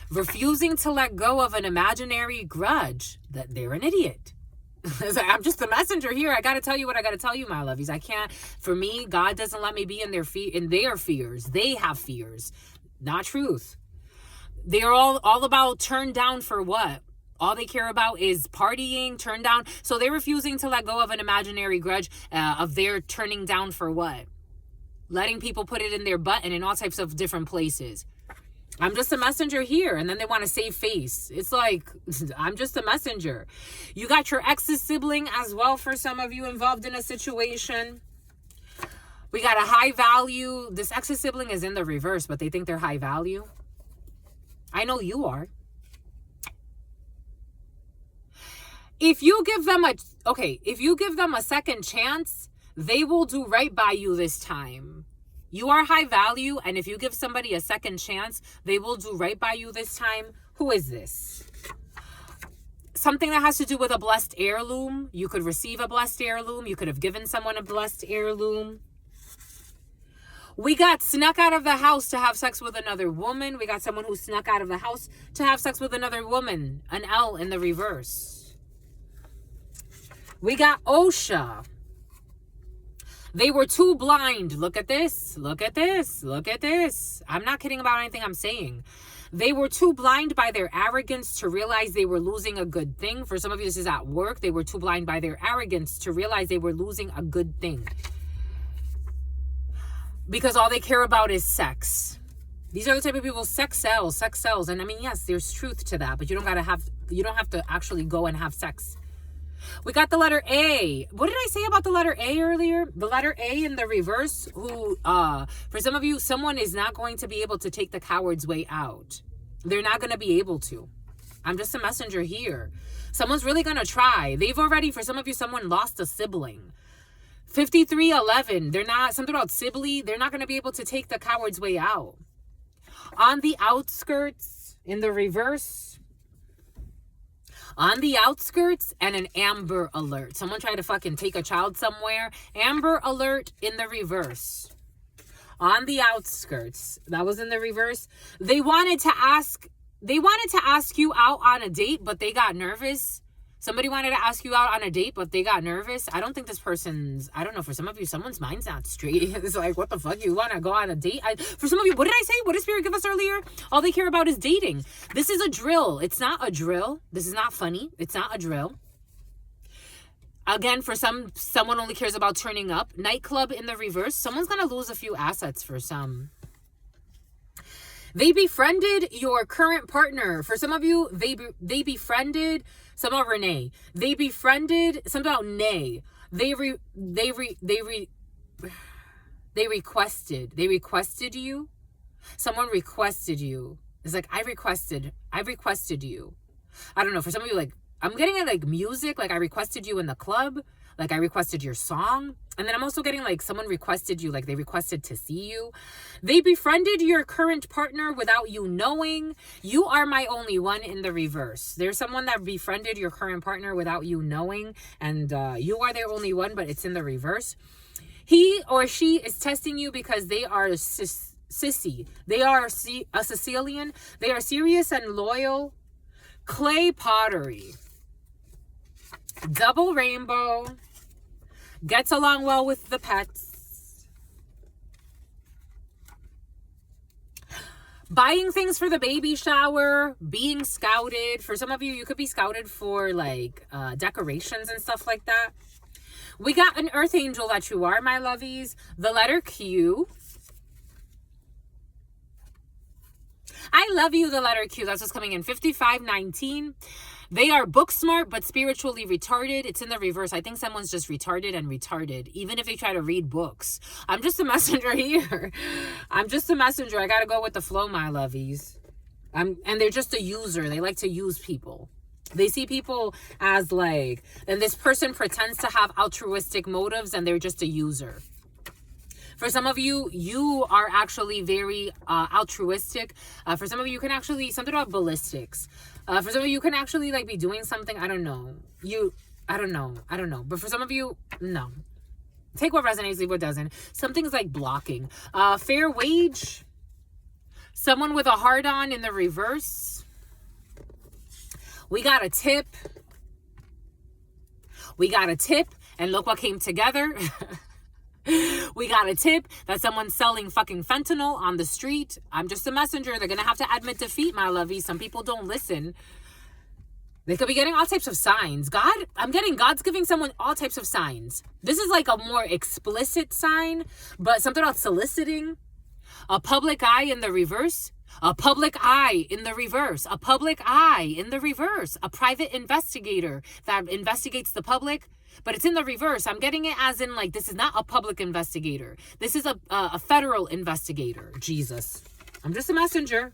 Refusing to let go of an imaginary grudge, that they're an idiot. I'm just a messenger here. I got to tell you what I got to tell you, my lovies. I can't, for me, God doesn't let me be in their fears. They have fears, not truth. They're all about turn down for what? All they care about is partying, turn down. So they're refusing to let go of an imaginary grudge of their turning down for what? Letting people put it in their butt and in all types of different places. I'm just a messenger here. And then they want to save face. It's like, I'm just a messenger. You got your ex's sibling as well for some of you involved in a situation. We got a high value. This ex's sibling is in the reverse, but they think they're high value. I know you are. If you give them a second chance, they will do right by you this time. You are high value, and if you give somebody a second chance, they will do right by you this time. Who is this? Something that has to do with a blessed heirloom. You could receive a blessed heirloom. You could have given someone a blessed heirloom. We got snuck out of the house to have sex with another woman. We got someone who snuck out of the house to have sex with another woman. An L in the reverse. We got OSHA. They were too blind. Look at this. Look at this. Look at this. I'm not kidding about anything I'm saying. They were too blind by their arrogance to realize they were losing a good thing. For some of you, this is at work. They were too blind by their arrogance to realize they were losing a good thing. Because all they care about is sex. These are the type of people, sex sells. And I mean, yes, there's truth to that, but you don't have to actually go and have sex. We got the letter A. What did I say about the letter A earlier? The letter A in the reverse, who, for some of you, someone is not going to be able to take the coward's way out. They're not going to be able to. I'm just a messenger here. Someone's really going to try. They've already, for some of you, someone lost a sibling. 5311, they're not, something about sibling, they're not going to be able to take the coward's way out. On the outskirts, in the reverse, on the outskirts, and an Amber Alert. Someone tried to fucking take a child somewhere. Amber Alert in the reverse. On the outskirts. That was in the reverse. They wanted to ask you out on a date, but they got nervous. Somebody wanted to ask you out on a date, but they got nervous. I don't think this person's, I don't know, for some of you, someone's mind's not straight. It's like, what the fuck? You want to go on a date? For some of you, what did I say? What did Spirit give us earlier? All they care about is dating. This is a drill. It's not a drill. This is not funny. It's not a drill. Again, for someone only cares about turning up. Nightclub in the reverse. Someone's going to lose a few assets for some. They befriended your current partner. For some of you, they befriended, some of Renee. They befriended, something about Nay. They requested you. Someone requested you. It's like, I requested you. I don't know, for some of you, like, I'm getting it like music, like I requested you in the club, like I requested your song. And then I'm also getting like someone requested you, like they requested to see you. They befriended your current partner without you knowing. You are my only one in the reverse. There's someone that befriended your current partner without you knowing, and you are their only one, but it's in the reverse. He or she is testing you because they are sissy. They are a Sicilian. They are serious and loyal. Clay pottery. Double rainbow. Gets along well with the pets. Buying things for the baby shower. Being scouted. For some of you, you could be scouted for like decorations and stuff like that. We got an earth angel that you are, my lovies. The letter Q. I love you, the letter Q. That's what's coming in. 5519. They are book smart, but spiritually retarded. It's in the reverse. I think someone's just retarded, even if they try to read books. I'm just a messenger here. I'm just a messenger. I got to go with the flow, my lovies. And they're just a user. They like to use people. They see people as like, and this person pretends to have altruistic motives, and they're just a user. For some of you, you are actually very altruistic. For some of you, you can actually, something about ballistics. For some of you, you can actually like be doing something, I don't know. I don't know. But for some of you, no. Take what resonates, leave what doesn't. Something's like blocking. Fair wage. Someone with a hard-on in the reverse. We got a tip. And look what came together. We got a tip that someone's selling fucking fentanyl on the street. I'm just a messenger. They're going to have to admit defeat, my lovey. Some people don't listen. They could be getting all types of signs. I'm getting God's giving someone all types of signs. This is like a more explicit sign, but something about soliciting. A public eye in the reverse. A public eye in the reverse. A public eye in the reverse. A private investigator that investigates the public. But it's in the reverse. I'm getting it as in like, this is not a public investigator. This is a federal investigator. Jesus. I'm just a messenger.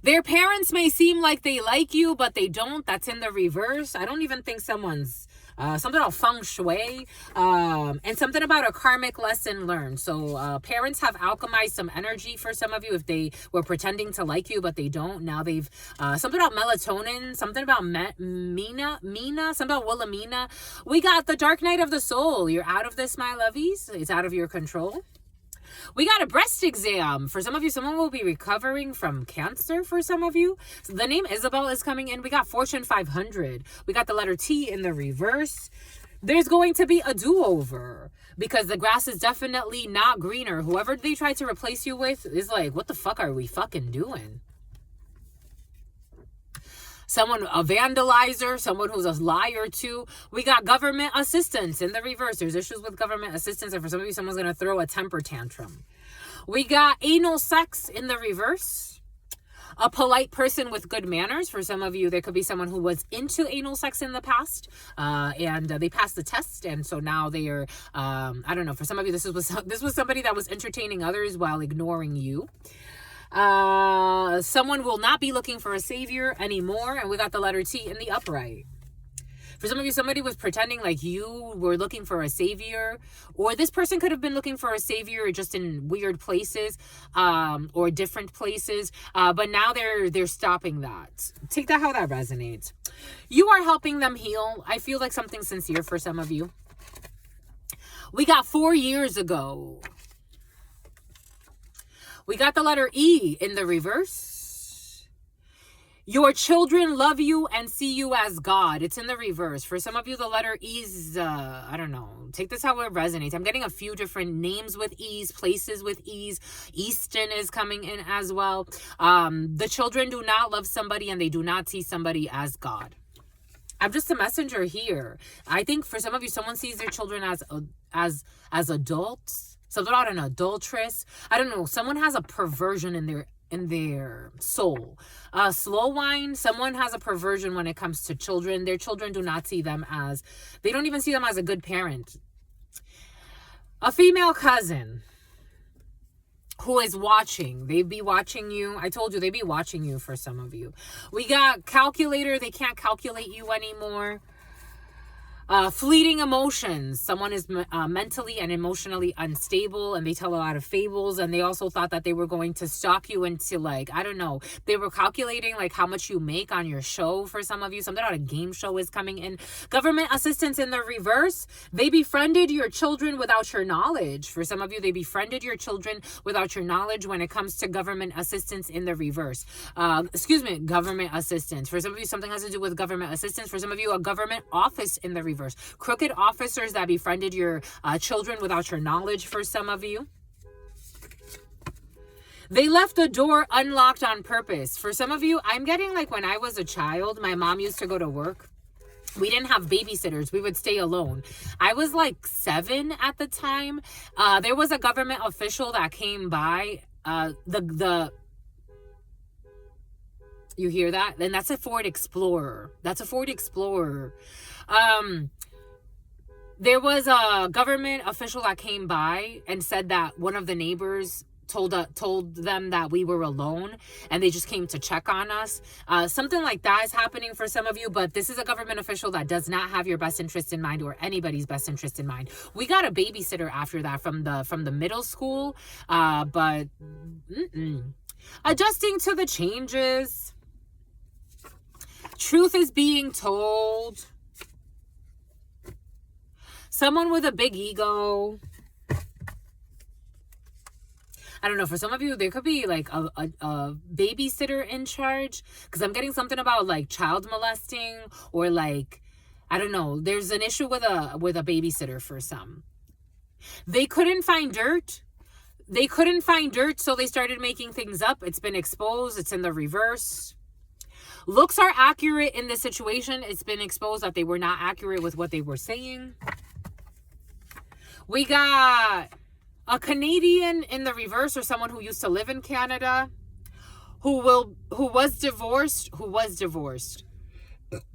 Their parents may seem like they like you, but they don't. That's in the reverse. I don't even think someone's, something about feng shui, and something about a karmic lesson learned. So parents have alchemized some energy for some of you if they were pretending to like you, but they don't. Now they've, something about melatonin, something about Mina, something about Wilhelmina. We got the dark night of the soul. You're out of this, my lovies. It's out of your control. We got a breast exam. For some of you, someone will be recovering from cancer for some of you. So the name Isabel is coming in. We got Fortune 500. We got the letter T in the reverse. There's going to be a do-over because the grass is definitely not greener. Whoever they try to replace you with is like, what the fuck are we fucking doing? Someone, a vandalizer, someone who's a liar too. We got government assistance in the reverse. There's issues with government assistance. And for some of you, someone's going to throw a temper tantrum. We got anal sex in the reverse. A polite person with good manners. For some of you, there could be someone who was into anal sex in the past. And they passed the test. And so now they are, I don't know. For some of you, this was somebody that was entertaining others while ignoring you. Someone will not be looking for a savior anymore, and we got the letter T in the upright. For some of you, somebody was pretending like you were looking for a savior, or this person could have been looking for a savior just in weird places, or different places, but now they're stopping that. Take that how that resonates. You are helping them heal. I feel like something sincere for some of you. We got 4 years ago. We got the letter E in the reverse. Your children love you and see you as God. It's in the reverse. For some of you, the letter E's, I don't know. Take this how it resonates. I'm getting a few different names with E's, places with E's. Easton is coming in as well. The children do not love somebody and they do not see somebody as God. I'm just a messenger here. I think for some of you, someone sees their children as adults. Something about an adulteress. I don't know. Someone has a perversion in their soul. Slow wine, someone has a perversion when it comes to children. Their children do not see them as, they don't even see them as a good parent. A female cousin who is watching. They be watching you. I told you, they be watching you for some of you. We got calculator. They can't calculate you anymore. Fleeting emotions. Someone is mentally and emotionally unstable, and they tell a lot of fables, and they also thought that they were going to stalk you into, like, I don't know, they were calculating like how much you make on your show. For some of you, something about a game show is coming in. Government assistance in the reverse. They befriended your children without your knowledge. For some of you, they befriended your children without your knowledge when it comes to government assistance in the reverse. Government assistance. For some of you, something has to do with government assistance. For some of you, a government office in the reverse. Crooked officers that befriended your children without your knowledge. For some of you, they left the door unlocked on purpose. For some of you, I'm getting like when I was a child, my mom used to go to work. We didn't have babysitters. We would stay alone. I was like 7 at the time. There was a government official that came by. You hear that? And that's a Ford Explorer. That's a Ford Explorer. There was a government official that came by and said that one of the neighbors told them that we were alone, and they just came to check on us. Something like that is happening for some of you, but this is a government official that does not have your best interest in mind or anybody's best interest in mind. We got a babysitter after that from the middle school, but adjusting to the changes. Truth is being told. Someone with a big ego. I don't know. For some of you, there could be like a babysitter in charge. Because I'm getting something about like child molesting or like, I don't know. There's an issue with a babysitter for some. They couldn't find dirt. So they started making things up. It's been exposed. It's in the reverse. Looks are accurate in this situation. It's been exposed that they were not accurate with what they were saying. We got a Canadian in the reverse, or someone who used to live in Canada who was divorced.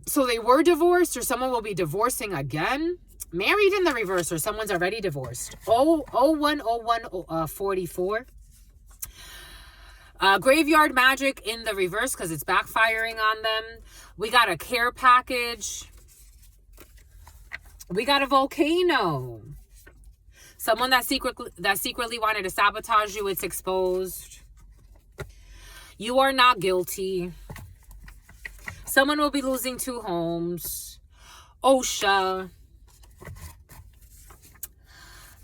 So they were divorced, or someone will be divorcing again. Married in the reverse, or someone's already divorced. 010144. Graveyard magic in the reverse because it's backfiring on them. We got a care package. We got a volcano. Someone that secretly wanted to sabotage you, it's exposed. You are not guilty. Someone will be losing 2 homes. OSHA.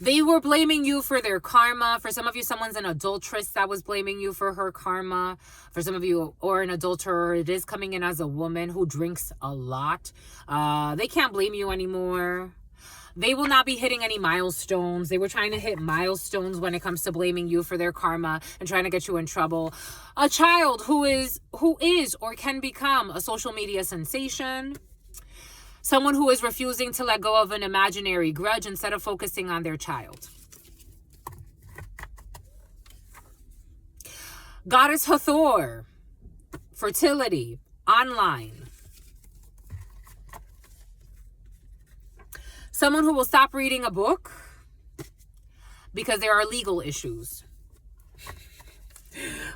They were blaming you for their karma. For some of you, someone's an adulteress that was blaming you for her karma. For some of you, or an adulterer, it is coming in as a woman who drinks a lot. They can't blame you anymore. They will not be hitting any milestones. They were trying to hit milestones when it comes to blaming you for their karma and trying to get you in trouble. A child who is or can become a social media sensation. Someone who is refusing to let go of an imaginary grudge instead of focusing on their child. Goddess Hathor. Fertility. Online. Someone who will stop reading a book because there are legal issues.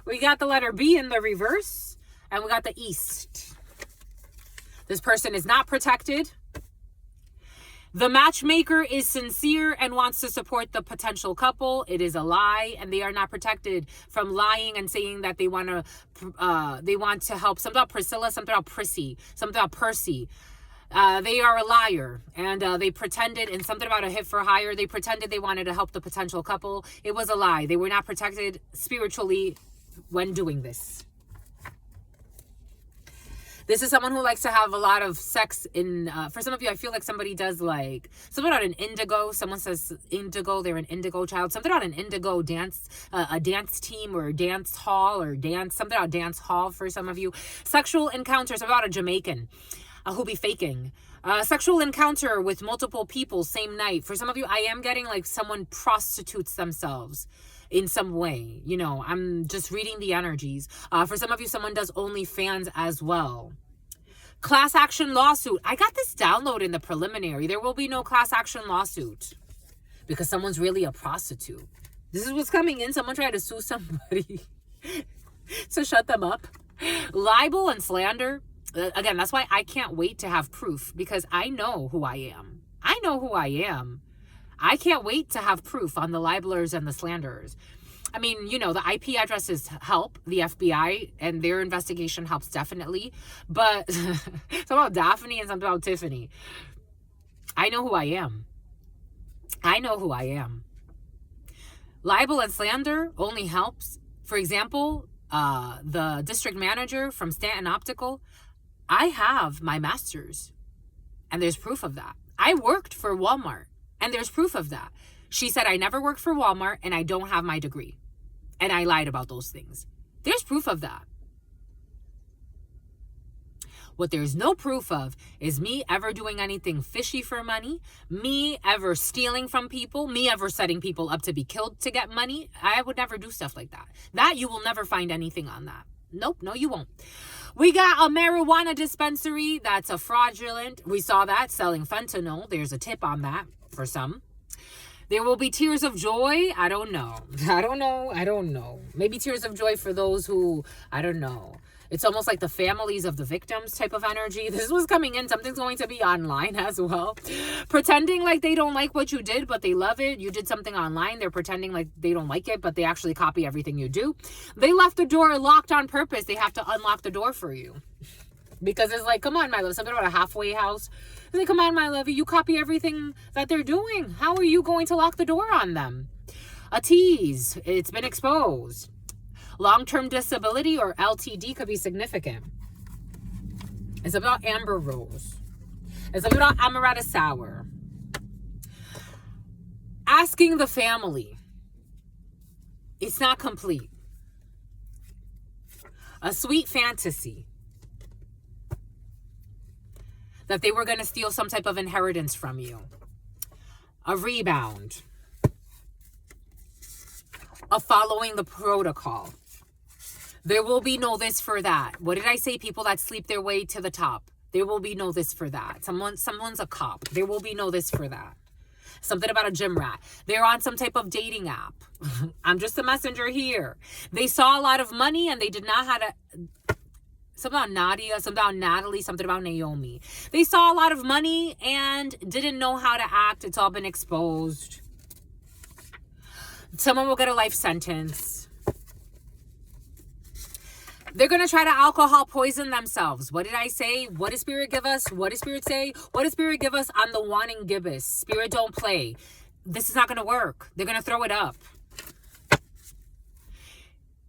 We got the letter B in the reverse, and we got the East. This person is not protected. The matchmaker is sincere and wants to support the potential couple. It is a lie, and they are not protected from lying and saying that they want to help. Something about Priscilla, something about Prissy, something about Percy. They are a liar, and they pretended, and something about a hit for hire. They pretended they wanted to help the potential couple. It was a lie. They were not protected spiritually when doing this. This is someone who likes to have a lot of sex in, for some of you, I feel like somebody does like, something about an indigo. Someone says indigo, they're an indigo child. Something about an indigo dance, a dance team or dance hall or dance, something about dance hall for some of you. Sexual encounters, about a Jamaican who be faking. Sexual encounter with multiple people same night. For some of you, I am getting like someone prostitutes themselves in some way. You know, I'm just reading the energies. For some of you, someone does OnlyFans as well. Class action lawsuit. I got this download in the preliminary. There will be no class action lawsuit because someone's really a prostitute. This is what's coming in. Someone tried to sue somebody to shut them up. Libel and slander. Again, that's why I can't wait to have proof, because I know who I am. I know who I am. I can't wait to have proof on the libelers and the slanderers. I mean, you know, the IP addresses help the FBI, and their investigation helps definitely. But it's about Daphne and something about Tiffany. I know who I am. I know who I am. Libel and slander only helps. For example, the district manager from Stanton Optical, I have my master's, and there's proof of that. I worked for Walmart, and there's proof of that. She said I never worked for Walmart, and I don't have my degree. And I lied about those things. There's proof of that. What there's no proof of is me ever doing anything fishy for money, me ever stealing from people, me ever setting people up to be killed to get money. I would never do stuff like that. That you will never find anything on that. Nope, no, you won't. We got a marijuana dispensary that's a fraudulent. We saw that selling fentanyl. There's a tip on that for some. There will be tears of joy. I don't know. I don't know. Maybe tears of joy for those who, I don't know. It's almost like the families of the victims type of energy. This was coming in. Something's going to be online as well. Pretending like they don't like what you did, but they love it. You did something online. They're pretending like they don't like it, but they actually copy everything you do. They left the door locked on purpose. They have to unlock the door for you. Because it's like, come on, my love. Something about a halfway house. It's like, come on, my love. You copy everything that they're doing. How are you going to lock the door on them? A tease. It's been exposed. Long-term disability, or LTD, could be significant. It's about Amber Rose. It's about Amaretto Sour. Asking the family. It's not complete. A sweet fantasy that they were going to steal some type of inheritance from you. A rebound. A following the protocol. There will be no this for that. What did I say? People that sleep their way to the top. There will be no this for that. Someone's a cop. There will be no this for that. Something about a gym rat. They're on some type of dating app. I'm just a messenger here. They saw a lot of money and they did not have to... Something about Nadia, something about Natalie, something about Naomi. They saw a lot of money and didn't know how to act. It's all been exposed. Someone will get a life sentence. They're going to try to alcohol poison themselves. What did I say? What does Spirit give us? What does Spirit say? What does Spirit give us on the wanting gibbous? Spirit, don't play. This is not going to work. They're going to throw it up.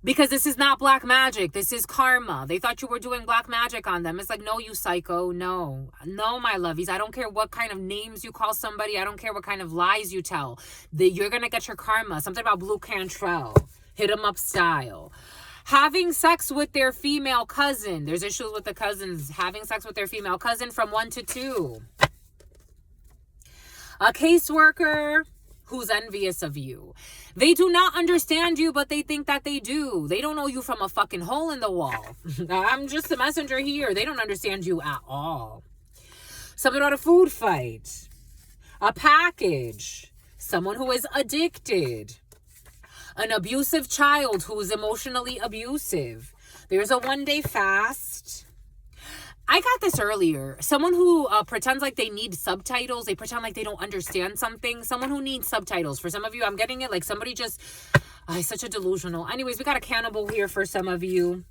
Because this is not black magic. This is karma. They thought you were doing black magic on them. It's like, no, you psycho. No. No, my lovies. I don't care what kind of names you call somebody. I don't care what kind of lies you tell. You're going to get your karma. Something about Blue Cantrell. Hit 'em up style. Having sex with their female cousin. There's issues with the cousins. Having sex with their female cousin from 1 to 2. A caseworker who's envious of you. They do not understand you, but they think that they do. They don't know you from a fucking hole in the wall. I'm just a messenger here. They don't understand you at all. Something about a food fight. A package. Someone who is addicted. An abusive child who is emotionally abusive. There's a 1-day fast. I got this earlier. Someone who pretends like they need subtitles. They pretend like they don't understand something. Someone who needs subtitles. For some of you, I'm getting it like somebody just... it's such a delusional. Anyways, we got a cannibal here for some of you.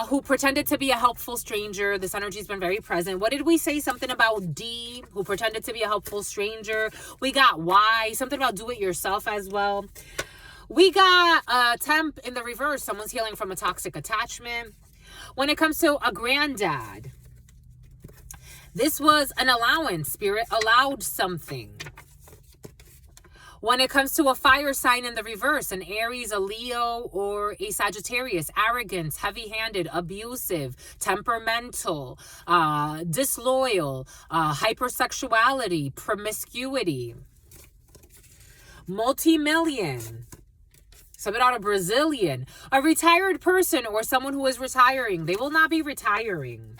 Who pretended to be a helpful stranger. This energy's been very present. What did we say? Something about D, who pretended to be a helpful stranger. We got Y, something about do it yourself as well. We got temp in the reverse. Someone's healing from a toxic attachment. When it comes to a granddad, this was an allowance. Spirit allowed something. When it comes to a fire sign in the reverse, an Aries, a Leo, or a Sagittarius, arrogant, heavy-handed, abusive, temperamental, disloyal, hypersexuality, promiscuity, multi-million, something out of Brazilian, a retired person or someone who is retiring. They will not be retiring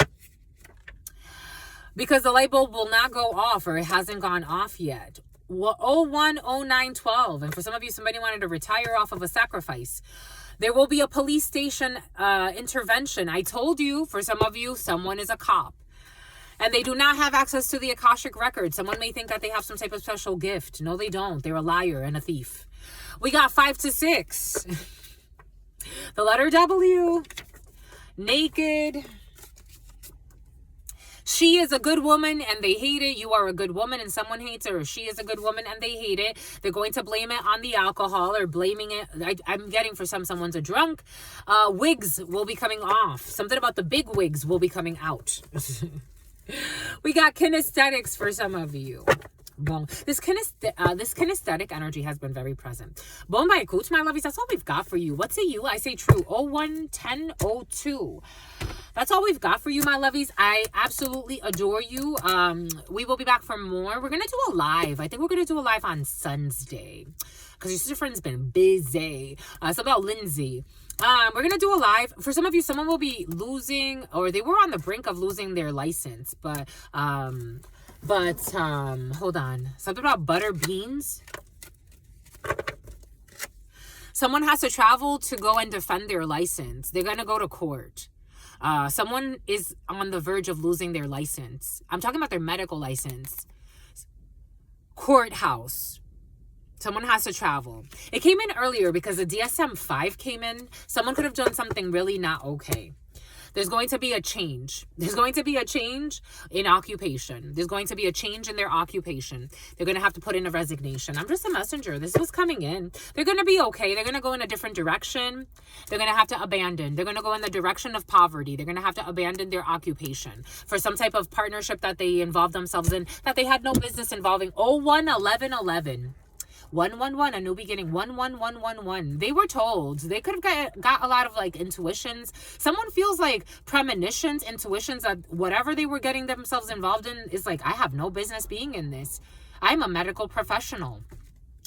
because the light bulb will not go off, or it hasn't gone off yet. 01, 09, 12. And for some of you, somebody wanted to retire off of a sacrifice. There will be a police station intervention. I told you, for some of you, someone is a cop. And they do not have access to the Akashic record. Someone may think that they have some type of special gift. No, they don't. They're a liar and a thief. We got 5 to 6. The letter W. Naked. She is a good woman and they hate it. You are a good woman and someone hates her. Or she is a good woman and they hate it. They're going to blame it on the alcohol or blaming it. I'm getting for someone's a drunk. Wigs will be coming off. Something about the big wigs will be coming out. We got kinesthetics for some of you. Bon. This kinesthetic energy has been very present. Bon by coach, my lovies, that's all we've got for you. What say you? I say true. 01, 10, 02. That's all we've got for you, my lovies. I absolutely adore you. We will be back for more. We're going to do a live. I think we're going to do a live on Sunday because your sister friend's been busy. It's about Lindsay. We're going to do a live. For some of you, someone will be losing, or they were on the brink of losing their license. But hold on. Something about butter beans. Someone has to travel to go and defend their license. They're going to go to court. Someone is on the verge of losing their license. I'm talking about their medical license. Courthouse. Someone has to travel. It came in earlier because the DSM-5 came in. Someone could have done something really not okay. There's going to be a change. There's going to be a change in occupation. There's going to be a change in their occupation. They're going to have to put in a resignation. I'm just a messenger. This was coming in. They're going to be okay. They're going to go in a different direction. They're going to have to abandon. They're going to go in the direction of poverty. They're going to have to abandon their occupation for some type of partnership that they involved themselves in that they had no business involving. 01, 11, 11. 111, a new beginning. 11111. They were told. They could have got a lot of like intuitions. Someone feels like premonitions, intuitions that whatever they were getting themselves involved in is like, I have no business being in this. I'm a medical professional.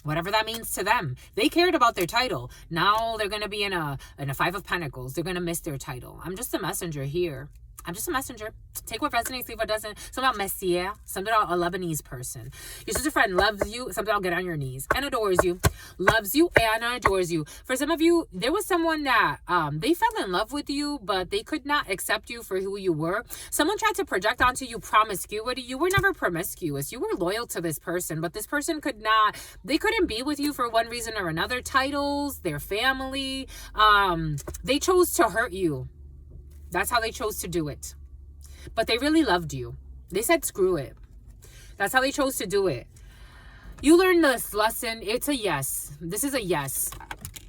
Whatever that means to them. They cared about their title. Now they're going to be in a 5 of Pentacles. They're going to miss their title. I'm just a messenger here. I'm just a messenger. Take what resonates, leave what doesn't. Something about Messiah. Something about a Lebanese person. Your sister friend loves you. Something about get on your knees and adores you. Loves you and adores you. For some of you, there was someone that they fell in love with you, but they could not accept you for who you were. Someone tried to project onto you promiscuity. You were never promiscuous. You were loyal to this person, but this person could not. They couldn't be with you for one reason or another. Titles, their family. They chose to hurt you. That's how they chose to do it. But they really loved you. They said, screw it. That's how they chose to do it. You learned this lesson. It's a yes. This is a yes.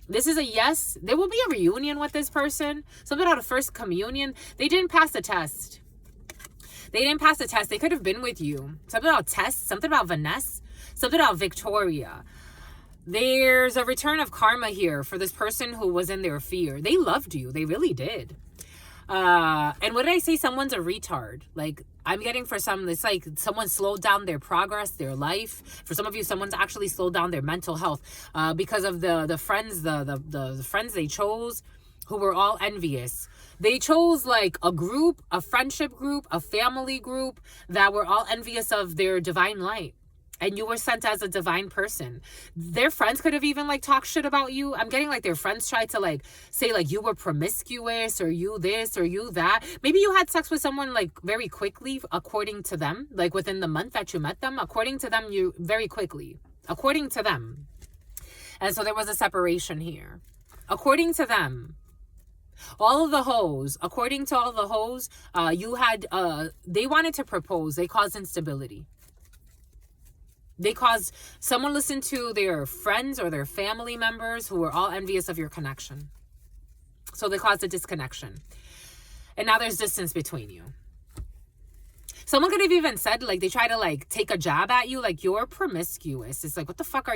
This is a yes. There will be a reunion with this person. Something about a first communion. They didn't pass the test. They didn't pass the test. They could have been with you. Something about tests. Something about Vanessa. Something about Victoria. There's a return of karma here for this person who was in their fear. They loved you. They really did. And what did I say? Someone's a retard. Like, I'm getting for some, it's like someone slowed down their progress, their life. For some of you, someone's actually slowed down their mental health, because of the friends, the friends they chose who were all envious. They chose like a group, a friendship group, a family group that were all envious of their divine light. And you were sent as a divine person. Their friends could have even like talked shit about you. I'm getting like their friends tried to like say like you were promiscuous or you this or you that. Maybe you had sex with someone like very quickly according to them. Like within the month that you met them. According to them, you very quickly. According to them. And so there was a separation here. According to them. All of the hoes. According to all the hoes, you had, they wanted to propose. They caused instability. They caused someone listened to their friends or their family members who were all envious of your connection. So they caused a disconnection. And now there's distance between you. Someone could have even said, like, they try to, like, take a jab at you, like, you're promiscuous. It's like, what the fuck are you?